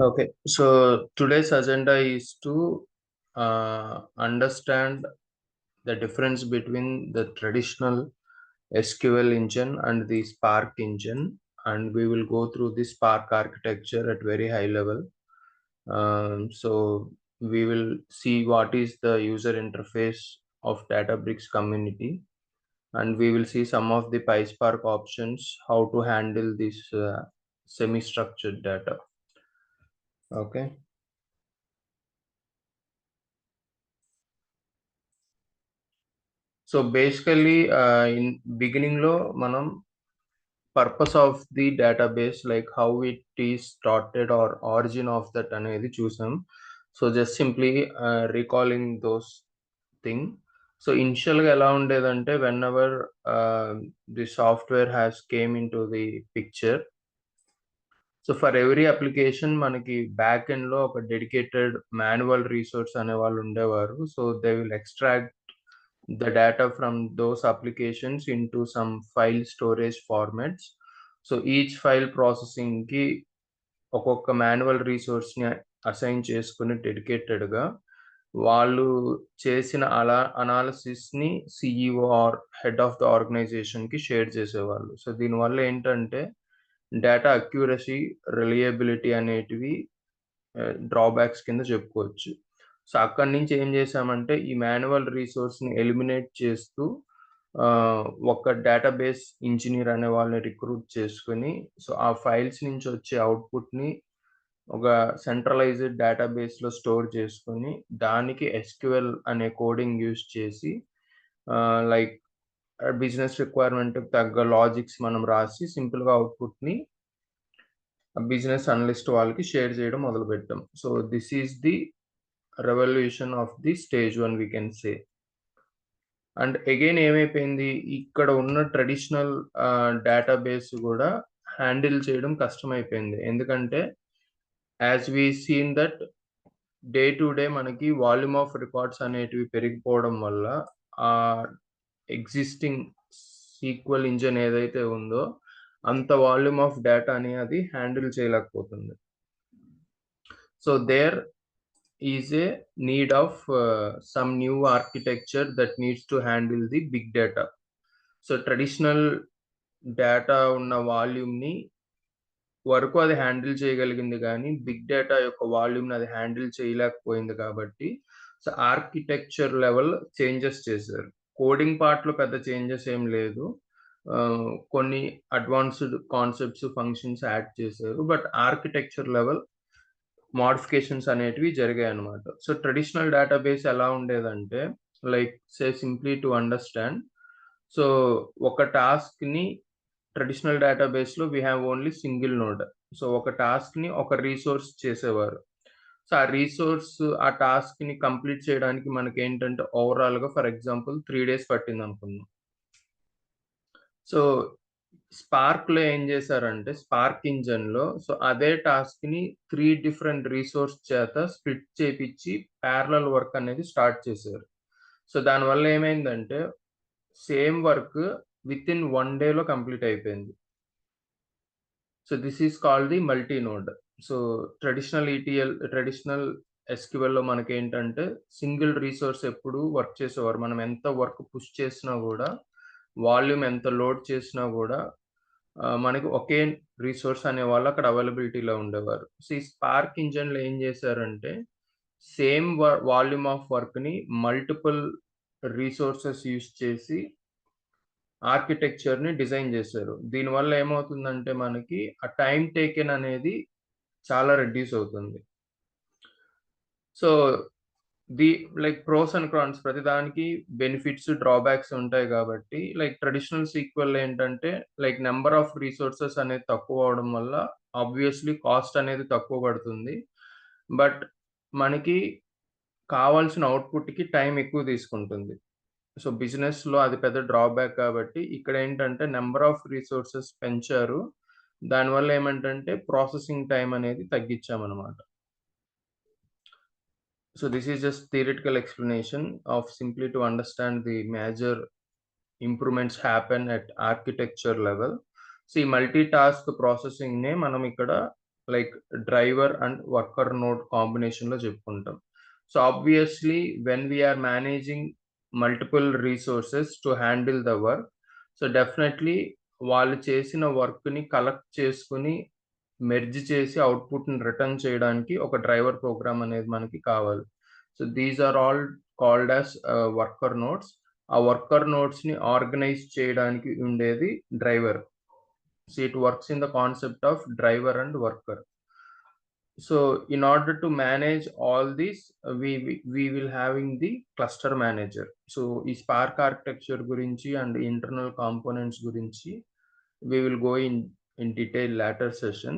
Okay, so today's agenda is to understand the difference between the traditional SQL engine and the Spark engine, and we will go through the Spark architecture at very high level. So we will see what is the user interface of Databricks community, and we will see some of the PySpark options, how to handle this semi-structured data. Okay. So basically, in beginning లో మనం purpose of the database, like how it is started or origin of that అనేది చూసాం. So just simply recalling those thing. So ఇనిషియల్గా ఎలా ఉండేదంటే when ever the software has came in to the picture, so for every application మనకి back end లో ఒక dedicated manual resource అనే వాళ్ళు ఉండేవారు. So they will extract the data from those applications into some file storage formats. So each file processing కి ఒక్కొక్క manual resource ని assign చేసుకుని డెడికేటెడ్ గా వాళ్ళు చేసిన అనాలిసిస్ ని CEO are head of the organisation కి షేర్ చేసేవాళ్ళు. సో దీనివల్ల ఏంటంటే డేటా అక్యూరసీ, రిలయబిలిటీ అనేటివి డ్రాబ్యాక్స్ కింద చెప్పుకోవచ్చు. సో అక్కడి నుంచి ఏం చేసామంటే ఈ మాన్యువల్ రిసోర్స్ని ఎలిమినేట్ చేస్తూ ఒక డేటాబేస్ ఇంజనీర్ అనే వాళ్ళని రిక్రూట్ చేసుకుని, సో ఆ ఫైల్స్ నుంచి వచ్చే అవుట్పుట్ని ఒక సెంట్రలైజ్డ్ డేటాబేస్లో స్టోర్ చేసుకొని దానికి ఎస్క్యూఎల్ అనే కోడింగ్ యూజ్ చేసి లైక్ బిజినెస్ రిక్వైర్మెంట్ తగ్గ లాజిక్స్ మనం రాసి సింపుల్గా అవుట్పుట్ని బిజినెస్ అనలిస్ట్ వాళ్ళకి షేర్ చేయడం మొదలుపెట్టాం. So this is the revolution of the stage 1 we can say. And again ఏమైపోయింది, ఇక్కడ ఉన్న ట్రెడిషనల్ డేటాబేస్ కూడా హ్యాండిల్ చేయడం కష్టమైపోయింది. ఎందుకంటే as we seen that day to day మనకి వాల్యూమ్ ఆఫ్ రికార్డ్స్ అనేటివి పెరిగిపోవడం వల్ల ఆ ఎగ్జిస్టింగ్ సీక్వెల్ ఇంజిన్ ఏదైతే ఉందో అంత వాల్యూమ్ ఆఫ్ డేటాని అది హ్యాండిల్ చేయలేకపోతుంది. So there is a need of some new architecture that needs to handle the big data. So traditional data ఉన్న వాల్యూమ్ని వరకు అది హ్యాండిల్ చేయగలిగింది, కానీ బిగ్ డేటా యొక్క వాల్యూమ్ని అది హ్యాండిల్ చేయలేకపోయింది. కాబట్టి సో ఆర్కిటెక్చర్ లెవెల్ చేంజెస్ చేశారు. కోడింగ్ పార్ట్లో పెద్ద చేంజెస్ ఏం లేదు, కొన్ని అడ్వాన్స్డ్ కాన్సెప్ట్స్, ఫంక్షన్స్ యాడ్ చేశారు, బట్ ఆర్కిటెక్చర్ లెవెల్ మోడిఫికేషన్స్ అనేటివి జరిగాయి అన్నమాట. సో ట్రెడిషనల్ డేటాబేస్ ఎలా ఉండేదంటే, like say simply to understand, so ఒక టాస్క్ని ట్రెడిషనల్ డేటాబేస్లో we have only single node. So ఒక టాస్క్ని ఒక రీసోర్స్ చేసేవారు. సో ఆ రీసోర్స్ ఆ టాస్క్ని కంప్లీట్ చేయడానికి మనకి ఏంటంటే ఓవరాల్గా ఫర్ ఎగ్జాంపుల్ 3 days పట్టింది అనుకుందాం. సో స్పార్క్లో ఏం చేశారంటే స్పార్క్ ఇంజన్లో సో అదే టాస్క్ని 3 different రీసోర్స్ చేత స్ప్లిట్ చేపించి ప్యారలల్ వర్క్ అనేది స్టార్ట్ చేశారు. సో దానివల్ల ఏమైందంటే సేమ్ వర్క్ విత్ ఇన్ 1 dayలో కంప్లీట్ అయిపోయింది. So this is called the multi node. So traditional ఎస్క్యూఎల్లో మనకి ఏంటంటే సింగిల్ రీసోర్స్ ఎప్పుడు వర్క్ చేసేవారు. మనం ఎంత వర్క్ పుష్ చేసినా కూడా, వాల్యూమ్ ఎంత లోడ్ చేసినా కూడా మనకి ఒకే రీసోర్స్ అనే వాళ్ళు అక్కడ అవైలబిలిటీలో ఉండేవారు. సో ఈ స్పార్క్ ఇంజన్లో ఏం చేశారంటే సేమ్ వాల్యూమ్ ఆఫ్ వర్క్ని మల్టిపుల్ రీసోర్సెస్ యూస్ చేసి ఆర్కిటెక్చర్ని డిజైన్ చేశారు. దీనివల్ల ఏమవుతుందంటే మనకి ఆ టైం టేకెన్ అనేది చాలా రెడ్యూస్ అవుతుంది. So like pros and cons, ప్రతిదానికి బెనిఫిట్స్, డ్రాబ్యాక్స్ ఉంటాయి. కాబట్టి లైక్ ట్రెడిషనల్ సీక్వెల్ ఏంటంటే లైక్ నెంబర్ ఆఫ్ రీసోర్సెస్ అనేది తక్కువ అవడం వల్ల ఆబ్వియస్లీ కాస్ట్ అనేది తక్కువ పడుతుంది, బట్ మనకి కావాల్సిన అవుట్పుట్కి టైం ఎక్కువ తీసుకుంటుంది. సో బిజినెస్లో అది పెద్ద డ్రాబ్యాక్. కాబట్టి ఇక్కడ ఏంటంటే నెంబర్ ఆఫ్ రిసోర్సెస్ పెంచారు, దానివల్ల ఏమంటే ప్రాసెసింగ్ టైం అనేది తగ్గించామన్నమాట. So this is just theoretical explanation of simply to understand the major improvements happen at architecture level. So ఈ మల్టీ టాస్క్ ప్రాసెసింగ్నే మనం ఇక్కడ like driver and worker node కాంబినేషన్‌లో చెప్పుకుంటాం. So, obviously when we are managing multiple resources to handle the work. So, definitely వాళ్ళు చేసిన వర్క్‌ని collect చేసుకొని, మెర్జ్ చేసి అవుట్‌పుట్‌ని రిటర్న్ చేయడానికి ఒక డ్రైవర్ ప్రోగ్రామ్ అనేది మనకి కావాలి. So, these are all called as worker nodes. ఆ వర్కర్ నోడ్స్‌ని ఆర్గనైజ్ చేయడానికి ఉండేది driver. So it works in the concept of driver and worker. So in order to manage all these, we will having the cluster manager. So ఈ Spark architecture గురించి and internal components గురించి we will go in detail later session.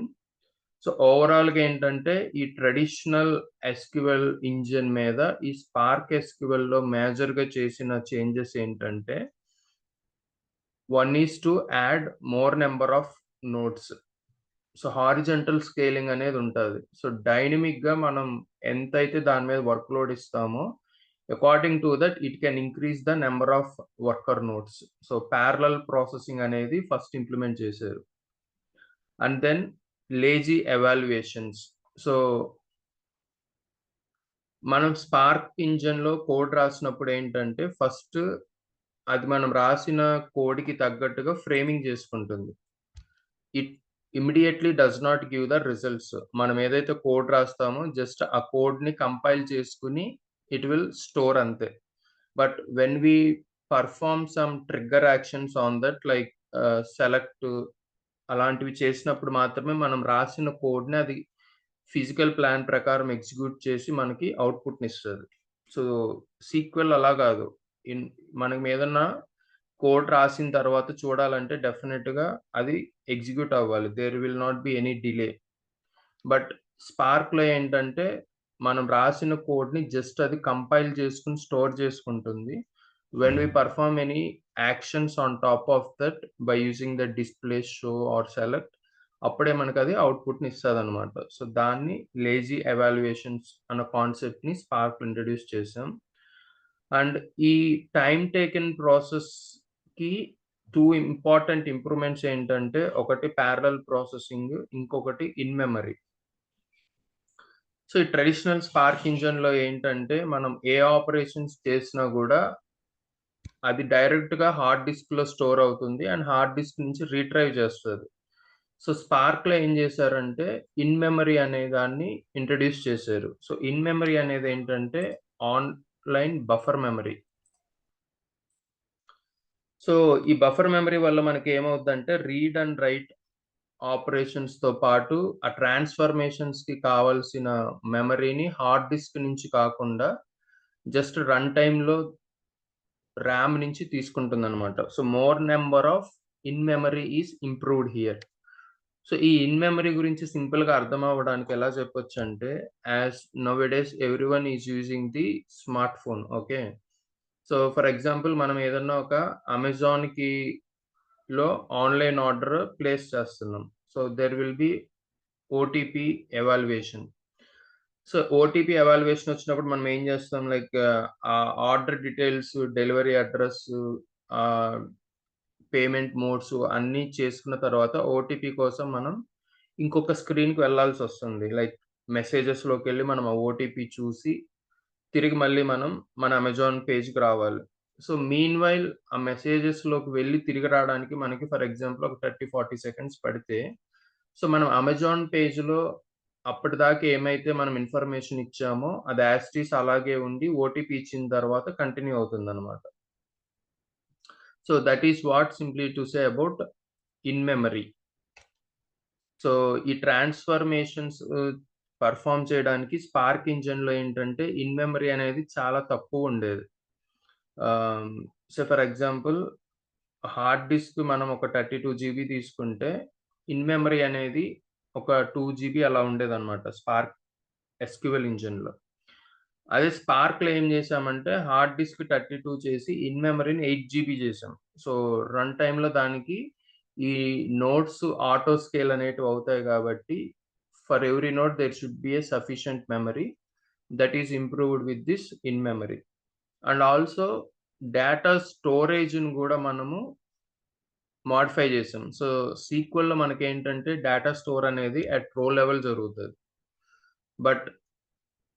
So ఓవరాల్‌గా ఏంటంటే ఈ traditional SQL engine మీద ఈ spark ఎస్‌క్యూఎల్‌లో మేజర్‌గా చేసిన చేంజెస్ ఏంటంటే, one is to add more number of nodes. So, horizontal scaling అనేది ఉంటది. సో, డైనమిక్‌గా మనం ఎంతైతే దాని మీద వర్క్ లోడ్ ఇస్తామో, according to that it can increase the number of worker nodes. So, parallel processing అనేది ఫస్ట్ ఇంప్లిమెంట్ చేశారు. And then lazy evaluations. So, మనం స్పార్క్ ఇంజిన్‌లో కోడ్ రాసినప్పుడు ఏంటంటే, ఫస్ట్ అది మనం రాసిన కోడ్‌కి తగ్గట్టుగా ఫ్రేమింగ్ చేసుకుంటుంది. It immediately does not give the results. మనం ఏదైతే కోడ్ రాస్తామో జస్ట్ ఆ కోడ్‌ని కంపైల్ చేసుకొని ఇట్ విల్ స్టోర్ అంతే. But when we perform some trigger actions on that like select అలాంటివి చేసినప్పుడు మాత్రమే మనం రాసిన కోడ్‌ని అది ఫిజికల్ ప్లాన్ ప్రకారం ఎగ్జిక్యూట్ చేసి మనకి అవుట్‌పుట్‌నిస్తది. సో, సీక్వెల్ అలా గాదు. ఇన్ మనం ఏదన్నా కోడ్ రాసిన తర్వాత చూడాలంటే డెఫినిట్‌గా అది ఎగ్జిక్యూట్ అవ్వాలి. There will not be any delay. But స్పార్క్‌లో ఏంటంటే, మనం రాసిన కోడ్‌ని జస్ట్ అది కంపైల్ చేసుకొని స్టోర్ చేసుకుంటుంది. When we perform any actions on top of that by using the display, show or select అప్పుడే మనకది అవుట్‌పుట్‌ని ఇస్తదనమాట. సో, దాన్ని లేజీ ఎవాల్యుయేషన్స్ అన్న కాన్సెప్ట్‌ని స్పార్క్‌లో ఇంట్రొడ్యూస్ చేసాం. అండ్ ఈ టైమ్ టేకెన్ ప్రాసెస్‌కి 2 ఇంపార్టెంట్ ఇంప్రూవ్‌మెంట్స్ ఏంటంటే, ఒకటి పారలెల్ ప్రాసెసింగ్, ఇంకొకటి ఇన్ మెమరీ. సో, ఈ ట్రెడిషనల్ స్పార్క్ ఇంజిన్‌లో ఏంటంటే, మనం ఏ ఆపరేషన్స్ చేసినా గూడా అది డైరెక్ట్‌గా హార్డ్ డిస్క్‌లో స్టోర్ అవుతుంది. అండ్ హార్డ్ డిస్క్ నుంచి రీట్రైవ్ చేస్తది. సో, స్పార్క్‌లో ఏం చేశారంటే, ఇన్ మెమరీ అనే దాన్ని ఇంట్రొడ్యూస్ చేశారు. సో, ఇన్ మెమరీ అనేదేంటంటే, ఆన్‌లైన్ బఫర్ మెమరీ. సో, ఈ బఫర్ మెమరీ వల్ల మనకేమవుద్దంటే, రీడ్ అండ్ రైట్ ఆపరేషన్స్‌తో పాటు ఆ ట్రాన్స్‌ఫర్మేషన్స్‌కి కావాల్సిన మెమరీని హార్డ్ డిస్క్ నుంచి కాకుండా జస్ట్ రన్ టైమ్‌లో ర్యామ్ నుంచి తీసుకుంటుందనమాట. So, more number of in memory is improved here. So, ఈ ఇన్ మెమరీ గురించి సింపుల్‌గా అర్థం అవ్వడానికి ఎలా చెప్పొచ్చంటే, as nowadays everyone is using the smart phone. Okay. So, for example మనం ఏదన్నా ఒక అమెజాన్‌కి లో ఆన్‌లైన్ ఆర్డర్ ప్లేస్ చేస్తున్నాం. So, there will be OTP evaluation. So, OTP evaluation వచ్చినప్పుడు మనం ఏం చేస్తాం like order details, delivery address, ah, payment modes అన్నీ చేసుకున్న తర్వాత ఓటీపీ కోసం మనం ఇంకొక స్క్రీన్‌కి వెళ్ళాల్సొస్తుంది. లైక్ మెసేజెస్‌లోకెళ్ళి మనం ఆ ఓటీపీ చూసి తిరిగి మళ్ళీ మనం మన అమెజాన్ పేజ్‌కి రావాలి. సో, మీన్‌వైల్ ఆ మెసేజెస్‌లోకి వెళ్లి తిరిగి రావడానికి మనకి ఫర్ ఎగ్జాంపుల్ ఒక 30, 40 సెకండ్స్ పడితే, సో, మనం అమెజాన్ పేజ్‌లో అప్పటిదాకా ఏమైతే మనం ఇన్ఫర్మేషన్ ఇచ్చామో అది యాజ్ ఇట్ ఈజ్ అలాగే ఉండి ఓటీపీ ఇచ్చిన తర్వాత కంటిన్యూ అవుతుందనమాట. So, that is what simply to say about in memory. So, ఈ ట్రాన్స్‌ఫర్మేషన్స్ పర్ఫార్మ్ చేయడానికి స్పార్క్ ఇంజిన్‌లో ఏంటంటే, ఇన్ మెమరీ అనేది చాలా తక్కువుండేది. ఆహ్, so, for example hard disk మనం ఒక 32 జీబీ తీసుకుంటే, ఇన్ మెమరీ అనేది ఒక 2 జీబీ అలా ఉండేదన్నమాట స్పార్క్ ఎస్‌క్యూఎల్ ఇంజిన్‌లో. అదే స్పార్క్‌లో ఏం చేశామంటే, హార్డ్ డిస్క్ 32 చేసి, ఇన్ మెమరీని 8 జీబీ చేశాం. సో, రన్ టైమ్‌లో దానికి ఈ నోడ్స్ ఆటో స్కేల్ అనేటివి అవుతాయి కాబట్టి, for every node there should be a sufficient memory that is improved with this in memory. And also data స్టోరేజ్‌ని గూడా మనము మోడిఫై చేసాం. సో, సీక్వెల్‌లో మనకేంటంటే డేటా స్టోర్ అనేది అట్ రో లెవెల్ జరుగుతది. బట్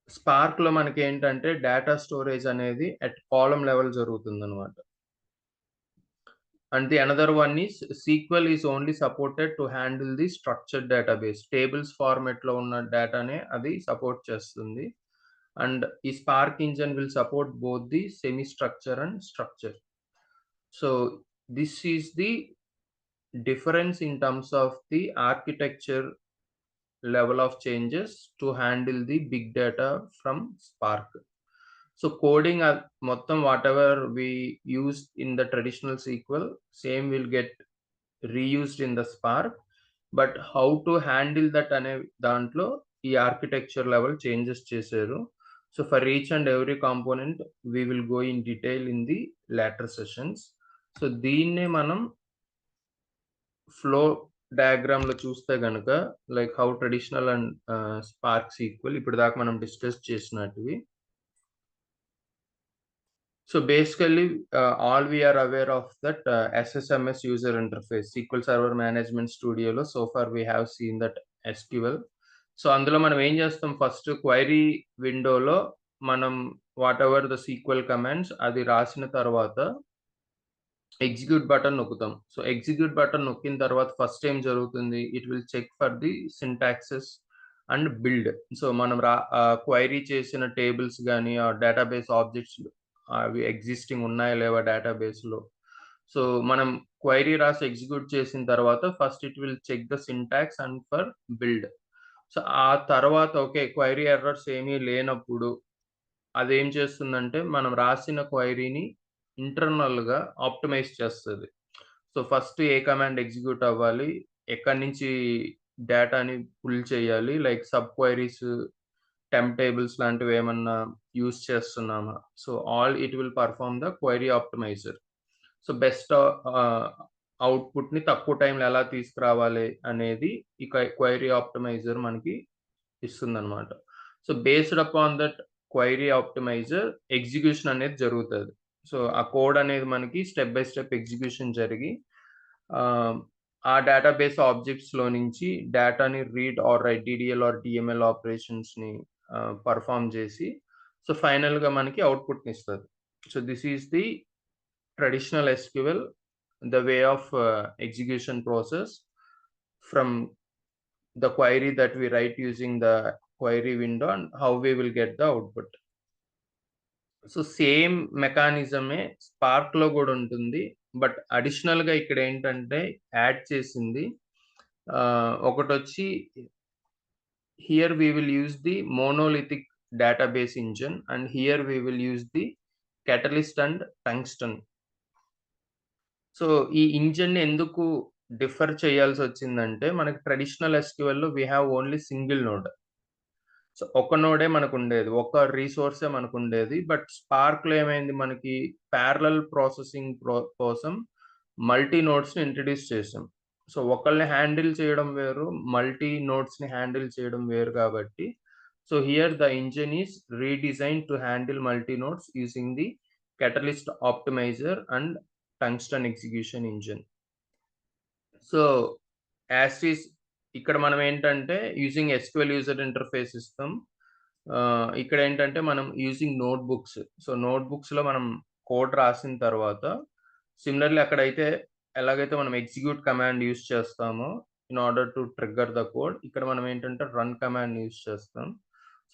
స్పార్క్‌లో మనకేంటంటే డేటా స్టోరేజ్ అనేది అట్ కాలమ్ లెవెల్ జరుగుతుందనమాట. And the another one is SQL is only supported to handle the structured database. Tables format లో ఉన్న డేటానే అది సపోర్ట్ చేస్తుంది. అండ్ ఈ Spark engine will support both the semi structure and structure. So this is the difference in terms of the architecture level of changes to handle the big data from Spark. So coding మొత్తం whatever we used in the traditional SQL, same will get reused in the Spark. But how to handle that అనే దాంట్లో ఈ architecture level changes చేశారు. So for each and every component we will go in detail in the later sessions. So దీన్నే మనం flow diagram లో చూస్తే గనుక like how traditional and Spark SQL ఇప్పుడు దాకా మనం డిస్కస్ చేసినట్టువి. So basically all we are aware of that SSMS user interface SQL server management స్టూడియోలో so far we have seen that SQL. So అందులో మనం ఏం చేస్తాం, ఫస్ట్ క్వైరీ విండోలో మనం whatever the SQL commands అది రాసిన తర్వాత ఎగ్జిక్యూట్ బటన్ నొక్కుతాం. సో ఎగ్జిక్యూట్ బటన్ నొక్కిన తర్వాత ఫస్ట్ ఏం జరుగుతుంది, it will check for the syntaxes and build. So మనం క్వైరీ చేసిన టేబుల్స్ కానీ ఆ డేటాబేస్ ఆబ్జెక్ట్స్ అవి ఎగ్జిస్టింగ్ ఉన్నాయా లేవా డేటాబేస్లో. సో మనం క్వైరీ రాసి ఎగ్జిక్యూట్ చేసిన తర్వాత first it will check the syntax and for build. So ఆ తర్వాత ఓకే క్వైరీ ఎర్రర్స్ ఏమీ లేనప్పుడు అదేం చేస్తుందంటే మనం రాసిన క్వైరీని ఇంటర్నల్‌గా ఆప్టిమైజ్ చేస్తది. సో ఫస్ట్ ఏ కమాండ్ ఎగ్జిక్యూట్ అవ్వాలి, ఎక్కడి నుంచి డేటాని పుల్ చేయాలి, like sub queries, temp tables లాంటివి ఏమన్నా యూజ్ చేస్తున్నామా. So all it will perform the query optimizer. So best అవుట్‌పుట్‌ని తక్కువ టైంలో ఎలా తీసుకురావాలి అనేది ఈ క్వైరీ ఆప్టిమైజర్ మనకి ఇస్తుందన్నమాట. So based upon that query optimizer execution అనేది జరుగుతది. సో ఆ కోడ్ అనేది మనకి స్టెప్ బై స్టెప్ ఎగ్జిక్యూషన్ జరిగి ఆ డేటాబేస్ ఆబ్జెక్ట్స్‌లో నుంచి డేటాని read or write DDL or DML ఆపరేషన్స్‌ని పర్ఫార్మ్ చేసి సో ఫైనల్‌గా మనకి అవుట్‌పుట్‌ని ఇస్తది. So this is the traditional SQL, the way of execution process from the query that we write using the query window and how we will get the output. So same మెకానిజమే స్పార్క్‌లో గూడా ఉంటుంది. But అడిషనల్‌గా ఇక్కడ ఏంటంటే add చేసింది ఒకటొచ్చి here we will use the monolithic database engine and here we will use the Catalyst and Tungsten. So ఈ ఇంజిన్‌ని ఎందుకు డిఫర్ చేయాల్సొచ్చిందంటే మనకి ట్రెడిషనల్ SQLలో we have only single node. So ఒక నోడే మనకుండేది. ఒక రిసోర్సే మనకుండేది. బట్ స్పార్క్‌లో ఏమైంది మనకి పారలెల్ ప్రాసెసింగ్ కోసం మల్టీ నోడ్స్‌ని ఇంట్రొడ్యూస్ చేసాం. సో ఒకళ్ళని హ్యాండిల్ చేయడం వేరు, మల్టీ నోడ్స్‌ని హ్యాండిల్ చేయడం వేరు కాబట్టి so here the engine is redesigned to handle multi nodes using the Catalyst optimiser and tungsten execution engine. So as is ఇక్కడ మనం ఏంటంటే యూజింగ్ SQL యూజర్ ఇంటర్ఫేస్ ఇస్తాం. ఇక్కడ ఏంటంటే మనం యూజింగ్ నోట్‌బుక్స్. సో నోట్‌బుక్స్‌లో మనం కోడ్ రాసిన తర్వాత సిమిలర్‌లీ అక్కడైతే ఎలాగైతే మనం ఎగ్జిక్యూట్ కమాండ్ యూజ్ చేస్తామో in order to trigger the code, ఇక్కడ మనం ఏంటంటే రన్ కమాండ్ యూజ్ చేస్తాం.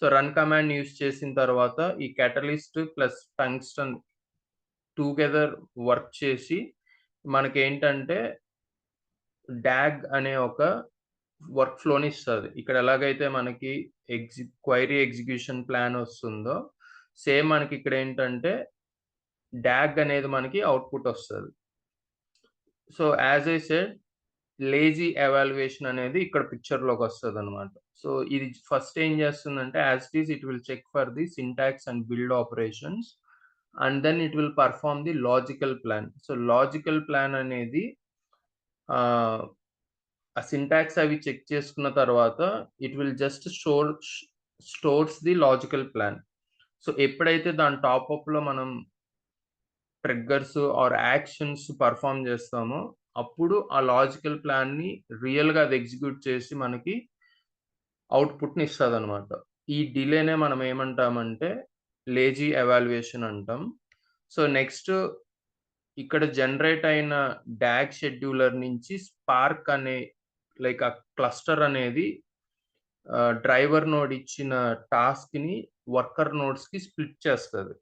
సో రన్ కమాండ్ యూజ్ చేసిన తర్వాత ఈ Catalyst plus tungsten together work చేసి మనకేంటంటే డాగ్ అనే ఒక వర్క్ ఫ్లోని ఇస్తది. ఇక్కడ ఎలాగైతే మనకి క్వైరీ ఎగ్జిక్యూషన్ ప్లాన్ వస్తుందో సేమ్ మనకి ఇక్కడ ఏంటంటే డాగ్ అనేది మనకి అవుట్‌పుట్ వస్తది. So as I said lazy evaluation అనేది ఇక్కడ పిక్చర్‌లోకి వస్తదనమాట. సో ఇది ఫస్ట్ ఏం చేస్తుందంటే as it is it will check for the syntax and build operations and then it will perform the logical plan. So logical plan అనేది ఆ syntax అవి చెక్ చేసుకున్న తర్వాత it will just stores the logical plan. So ఎప్పుడైతే దాని top అప్‌లో మనం triggers are actions perform చేస్తామో అప్పుడు ఆ లాజికల్ ప్లాన్‌ని రియల్‌గా అది ఎగ్జిక్యూట్ చేసి మనకి అవుట్‌పుట్‌ని ఇస్తదనమాట. ఈ డిలేనే మనం ఏమంటామంటే లేజీ ఎవాల్యుయేషన్ అంటాం. సో, నెక్స్ట్ ఇక్కడ జనరేట్ అయిన డాగ్ షెడ్యూలర్ నుంచి స్పార్క్ అనే లైక్ ఆ క్లస్టర్ అనేది డ్రైవర్ నోడ్ ఇచ్చిన టాస్క్‌ని వర్కర్ నోడ్స్‌కి స్ప్లిట్ చేస్తది.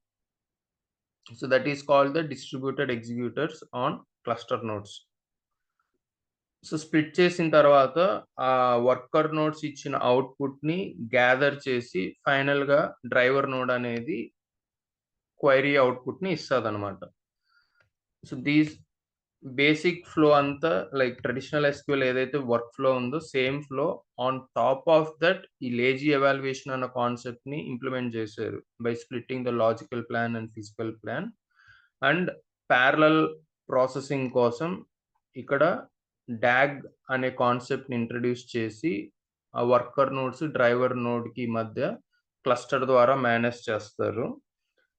So, that is called the distributed executors on cluster nodes. So, split చేసిన తర్వాత వర్కర్ నోడ్స్ ఇచ్చిన అవుట్‌పుట్‌ని గ్యాదర్ చేసి ఫైనల్‌గా డ్రైవర్ నోడ్ అనేది క్వెరీ అవుట్‌పుట్‌ని ఇస్తదనమాట. సో, బేసిక్ ఫ్లో అంతా లైక్ ట్రెడిషనల్ ఎస్‌క్యూఎల్ ఏదైతే వర్క్ ఫ్లో ఉందో same flow on top of that ఈ లేజీ ఎవాల్యుయేషన్ అన్న కాన్సెప్ట్‌ని ఇంప్లిమెంట్ చేశారు. By splitting the logical plan and physical plan. And parallel processing కోసం ఇక్కడ డాగ్ అనే కాన్సెప్ట్‌ని ఇంట్రొడ్యూస్ చేసి ఆ వర్కర్ నోడ్స్, డ్రైవర్ నోడ్‌కి మధ్య క్లస్టర్ ద్వారా మేనేజ్ చేస్తారు.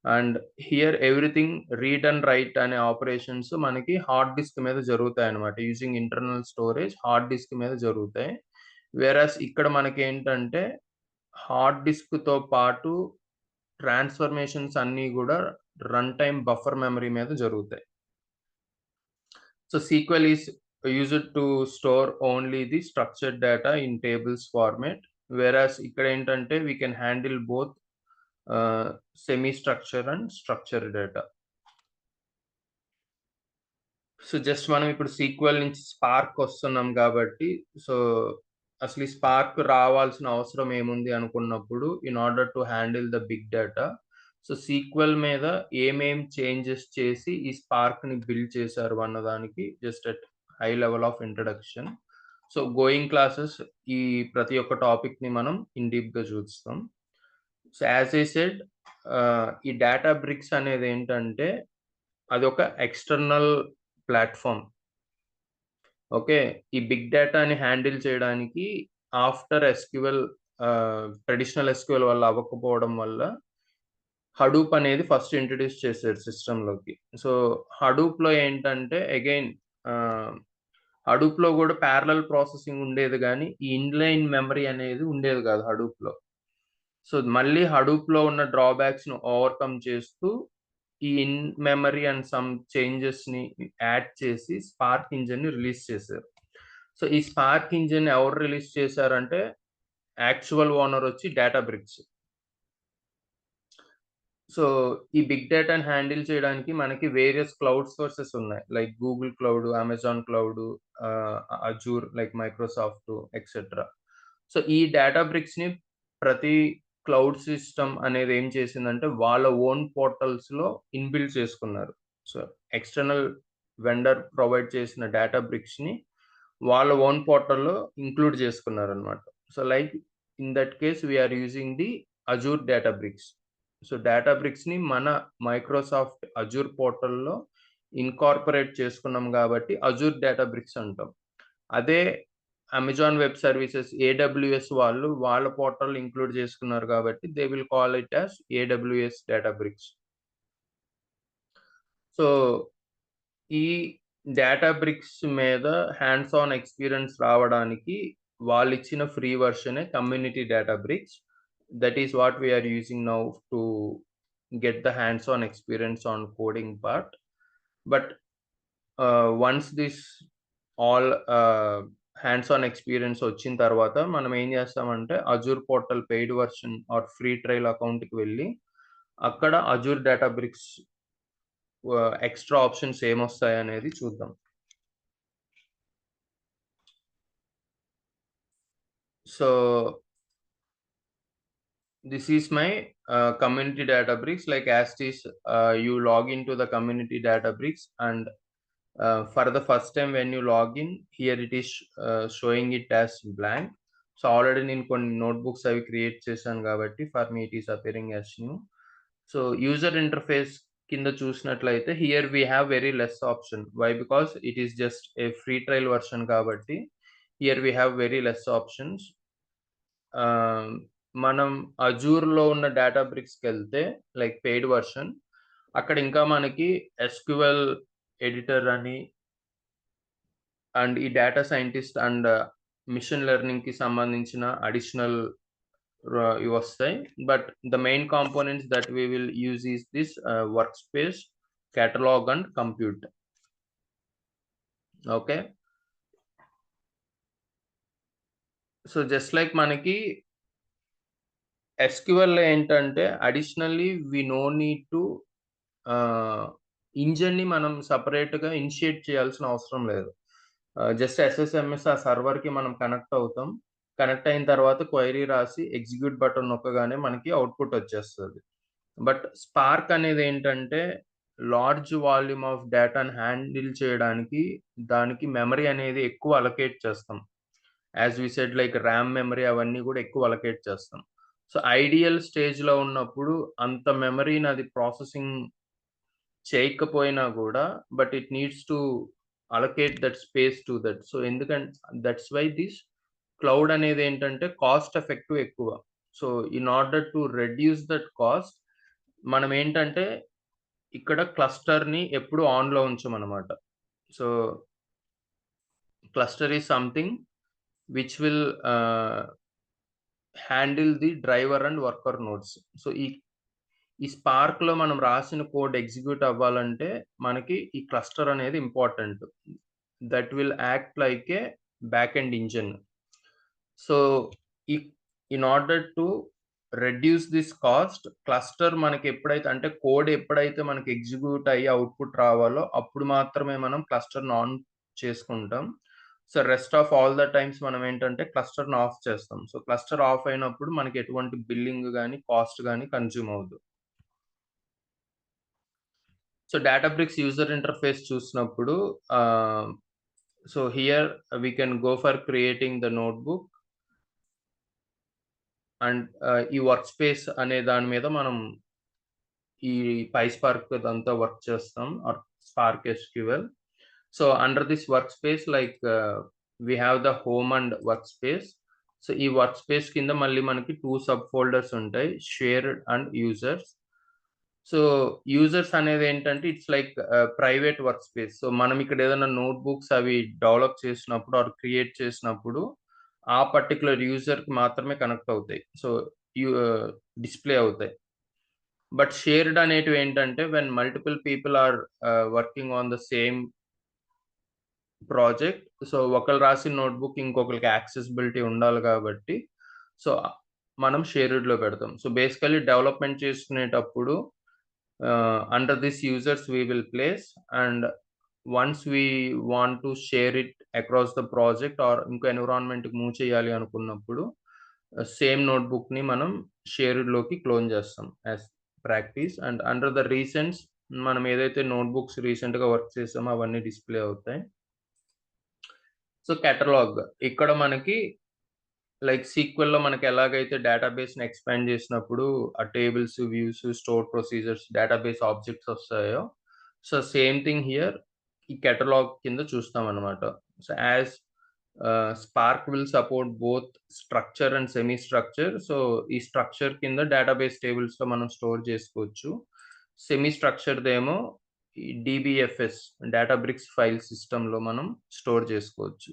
And here everything read and write అనే ఆపరేషన్స్ మనకి హార్డ్ డిస్క్ మీద జరుగుతాయన్నమాట. Using internal storage hard disk మీద జరుగుతాయి. వేరాస్ ఇక్కడ మనకేంటంటే హార్డ్ డిస్క్‌తో పాటు ట్రాన్స్‌ఫర్మేషన్స్ అన్నీ గూడా రన్ టైమ్ బఫర్ మెమరీ మీద జరుగుతాయి. So, SQL is used to store only the structured data in tables format. Whereas ఇక్కడేంటంటే we can handle both semi structure and structured data. So, just మనం ఇప్పుడు sequel నుంచి spark వస్తున్నాం గాబట్టి, so, అసలు ఈ స్పార్క్ రావాల్సిన అవసరం ఏముంది అనుకున్నప్పుడు, in order to handle the big data. So, SQL మీద ఏమేం చేంజెస్ చేసి ఈ స్పార్క్‌ని బిల్డ్ చేశారు అన్నదానికి just at high level of introduction. So, going classes ఈ ప్రతి ఒక్క టాపిక్‌ని మనం ఇన్ డీప్‌గా చూస్తాం. సో, యాస్ ఐ సెడ్ ఈ డేటా బ్రిక్స్ అనేదేంటంటే అదొక ఎక్స్‌టర్నల్ ప్లాట్‌ఫార్మ్. ఓకే. ఈ బిగ్ డేటాని హ్యాండిల్ చేయడానికి ఆఫ్టర్ ఎస్‌క్యూఎల్ ట్రెడిషనల్ ఎస్‌క్యూఎల్ వల్ల అవ్వకపోవడం వల్ల హడూప్ అనేది ఫస్ట్ ఇంట్రొడ్యూస్ చేశారు సిస్టమ్‌లోకి. సో, హడూప్‌లో ఏంటంటే అగైన్ ఆహ్, హడూప్‌లో గూడా పారలెల్ ప్రాసెసింగ్ ఉండేది గానీ, ఈ ఇన్‌లైన్ మెమరీ అనేది ఉండేది గాదు హడూప్‌లో. సో, మళ్ళీ హడూప్‌లో ఉన్న డ్రాబ్యాక్స్‌ని ఓవర్‌కమ్ చేస్తూ ఈ ఇన్ మెమరీ అండ్ సమ్ చేంజెస్‌ని యాడ్ చేసి స్పార్క్ ఇంజిన్‌ని రిలీజ్ చేశారు. సో, ఈ స్పార్క్ ఇంజిన్ ఎవరు రిలీజ్ చేశారంటే యాక్చువల్ ఓనర్ వచ్చి డేటాబ్రిక్స్. సో, ఈ బిగ్ డేటాని హ్యాండిల్ చేయడానికి మనకి వేరియస్ క్లౌడ్ సోర్సెస్ ఉన్నాయి. Like Google cloud, Amazon cloud, Azure like Microsoft etcetera. So, ఈ డేటాబ్రిక్స్‌ని ప్రతి క్లౌడ్ సిస్టమ్ అనేది ఏం చేసిందంటే వాళ్ళ ఓన్ పోర్టల్స్‌లో ఇన్‌బిల్డ్ చేసుకున్నారు. సో, ఎక్స్‌టర్నల్ వెండర్ ప్రొవైడ్ చేసిన డేటాబ్రిక్స్‌ని వాళ్ళ ఓన్ పోర్టల్‌లో include చేసుకున్నారనమాట. So, like in that case we are using the Azure Databricks. So, డేటాబ్రిక్స్‌ని మన మైక్రోసాఫ్ట్ అజూర్ పోర్టల్‌లో ఇన్కార్పొరేట్ చేసుకున్నాం గాబట్టి అజూర్ డేటాబ్రిక్స్ అంటాం. అదే అమెజాన్ వెబ్ సర్వీసెస్ ఏడబ్ల్యూఎస్ వాళ్ళు వాళ్ళ పోర్టల్ ఇంక్లూడ్ చేసుకున్నారు గాబట్టి they will call it as AWS Databricks. So, ఈ డేటాబ్రిక్స్ మీద హ్యాండ్స్ ఆన్ ఎక్స్‌పీరియన్స్ రావడానికి వాళ్ళిచ్చిన ఫ్రీ వెర్షనే community Databricks. That is what we are using now to get the hands-on experience on coding part. But once this all hands on experience వచ్చిన తర్వాత మనం ఏం చేస్తామంటే Azure portal paid version or free trial అకౌంట్‌కి వెళ్లి అక్కడ Azure Databricks extra options ఏమొస్తాయనేది చూద్దాం. So, this is my community Databricks. Like as it is, you log into the community Databricks, and for the first time when you log in, here it is showing it as blank. So already నేను కొన్ని notebooks అవి create చేశాను కాబట్టి for me it is appearing as new. So user interface కింద చూసినట్లయితే here we have very less option. Why? Because it is just a free trial version కాబట్టి here we have very less options. మనం అజూర్‌లో ఉన్న డేటాబ్రిక్స్‌కెళ్తే like paid version అక్కడ ఇంకా మనకి SQL editor అని అండ్ ఈ data scientist and machine learning కి సంబంధించిన అడిషనల్ ఇవి వస్తాయి. But the main components that we will use is this workspace, catalogue and compute. Okay, so just like మనకి SQL లో ఏంటంటే additionally we no need to engine ని మనం separate గా ఇనిషియేట్ చేయాల్సిన అవసరం లేదు. జస్ట్ SSMS ఆ సర్వర్ కి మనం కనెక్ట్ అవుతాం. కనెక్ట్ అయిన తర్వాత క్వెరీ రాసి ఎగ్జిక్యూట్ బటన్ నొక్కగానే మనకి అవుట్‌పుట్ వచ్చేస్తది. బట్ స్పార్క్ అనేది ఏంటంటే లార్జ్ వాల్యూమ్ ఆఫ్ డేటాను హ్యాండిల్ చేయడానికి దానికి మెమరీ అనేది ఎక్కువ అలొకేట్ చేస్తాం. As we said like RAM memory అవన్నీ కూడా ఎక్కువ అలొకేట్ చేస్తాం. సో ఐడియల్ స్టేజ్‌లో ఉన్నప్పుడు అంత మెమరీని అది ప్రాసెసింగ్ చేయకపోయినా గూడా but it needs to allocate that space to that. So that's why this cloud అనేది ఏంటంటే కాస్ట్ ఎఫెక్టివ్ ఎక్కువ. So in order to reduce that cost మనం ఏంటంటే ఇక్కడ క్లస్టర్‌ని ఎప్పుడు ఆన్‌లో ఉంచమనమాట. So cluster is something which will handle the driver and worker nodes. So ఈ స్పార్క్‌లో మనం రాసిన కోడ్ ఎగ్జిక్యూట్ అవ్వాలంటే మనకి ఈ క్లస్టర్ అనేది important. That will act like a back end engine. So ఈ in order to reduce this cost cluster మనకి ఎప్పుడైతే అంటే కోడ్ ఎప్పుడైతే మనకి ఎగ్జిక్యూట్ అయ్యి అవుట్‌పుట్ రావాలో అప్పుడు మాత్రమే మనం క్లస్టర్‌ని ఆన్ చేసుకుంటాం. So rest of all the times మనం ఏంటంటే క్లస్టర్‌ని ఆఫ్ చేస్తాం. సో క్లస్టర్ ఆఫ్ అయినప్పుడు మనకి ఎటువంటి బిల్లింగ్ గాని, కాస్ట్ గాని కన్జ్యూమ్ అవ్వదు. సో డేటాబ్రిక్స్ యూజర్ ఇంటర్ఫేస్ చూసినప్పుడు so here we can go for creating the notebook and ఈ వర్క్ స్పేస్ అనే దాని మీద మనం ఈ PySpark అదంతా వర్క్ చేస్తాం or Spark SQL. So under this workspace like we have the home and work space. So ఈ work space కింద మళ్ళీ మనకి 2 సబ్ ఫోల్డర్స్ ఉంటాయి. Shared and users. So users అనేది ఏంటంటే it's like private work space. So మనం ఇక్కడ ఏదైనా నోట్‌బుక్స్ అవి డెవలప్ చేసినప్పుడు ఆర్ క్రియేట్ చేసినప్పుడు ఆ పర్టిక్యులర్ యూజర్‌కి మాత్రమే కనెక్ట్ అవుతాయి. సో యు డిస్‌ప్లే అవుతాయి. బట్ షేర్డ్ అనేటివి ఏంటంటే when multiple people are working on the same project. So ఒకళ్ళు రాసిన నోట్‌బుక్ ఇంకొకళ్ళకి యాక్సెసిబిలిటీ ఉండాలి కాబట్టి సో మనం షేర్డ్‌లో పెడతాం. సో బేసికల్లీ డెవలప్‌మెంట్ చేసుకునేటప్పుడు under this users we will place and once we want to share it across the project or ఇంకో ఎన్విరాన్మెంట్‌కి move చేయాలి అనుకున్నప్పుడు సేమ్ నోట్‌బుక్‌ని మనం షేర్డ్‌లోకి క్లోన్ చేస్తాం as practice. And under the recents మనం ఏదైతే నోట్‌బుక్స్ రీసెంట్‌గా వర్క్ చేసామో అవన్నీ డిస్‌ప్లే అవుతాయి. సో కేటలాగ్ ఇక్కడ మనకి లైక్ సీక్వెల్‌లో మనకి ఎలాగైతే డేటాబేస్‌ని ఎక్స్‌పాండ్ చేసినప్పుడు ఆ tables, views, store procedures, database objects వస్తాయో సో సేమ్ థింగ్ హియర్ ఈ కేటలాగ్ కింద చూస్తామన్నమాట. So as Spark will support both structure and semi structure. So ఈ స్ట్రక్చర్ కింద డేటాబేస్ టేబుల్స్‌లో మనం స్టోర్ చేసుకోవచ్చు. సెమీ స్ట్రక్చర్‌దేమో ఈ డీబీఎఫ్ఎస్ డేటాబ్రిక్స్ ఫైల్ సిస్టమ్‌లో మనం స్టోర్ చేసుకోవచ్చు.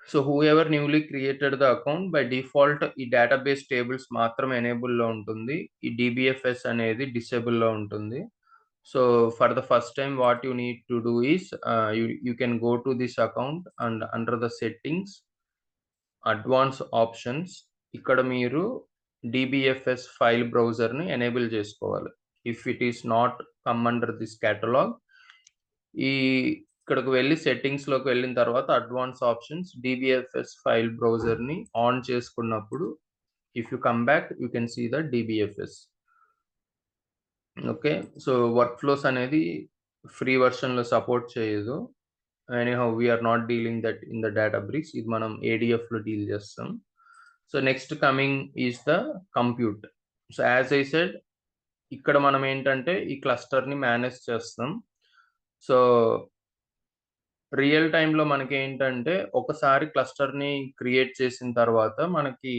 So whoever newly created the account by default ఈ డేటాబేస్ టేబుల్స్ మాత్రమే ఎనేబుల్‌లో ఉంటుంది. ఈ డీబీఎఫ్ఎస్ అనేది డిసేబుల్‌లో ఉంటుంది. So for the first time what you need to do is you can go to this account and under the settings, advance options ఇక్కడ మీరు డీబీఎఫ్ఎస్ ఫైల్ బ్రౌజర్‌ని ఎనేబుల్ చేసుకోవాలి. If it is not come under this catalogue ఈ ఇక్కడికి వెళ్లి సెట్టింగ్స్‌లోకి వెళ్ళిన తర్వాత అడ్వాన్స్ ఆప్షన్స్ డీబీఎఫ్ఎస్ ఫైల్ బ్రౌజర్‌ని ఆన్ చేసుకున్నప్పుడు if you come back you can see the DBFS. Okay. So work flows అనేది ఫ్రీ వెర్షన్‌లో సపోర్ట్ చేయదు. Anyhow we are not dealing that in the Databricks. ఇది మనం ఏడీఎఫ్‌లో డీల్ చేస్తాం. So next coming is the compute. So as I said ఇక్కడ మనం ఏంటంటే ఈ క్లస్టర్‌ని మేనేజ్ చేస్తాం. సో రియల్ టైమ్‌లో మనకేంటంటే ఒకసారి క్లస్టర్‌ని క్రియేట్ చేసిన తర్వాత మనకి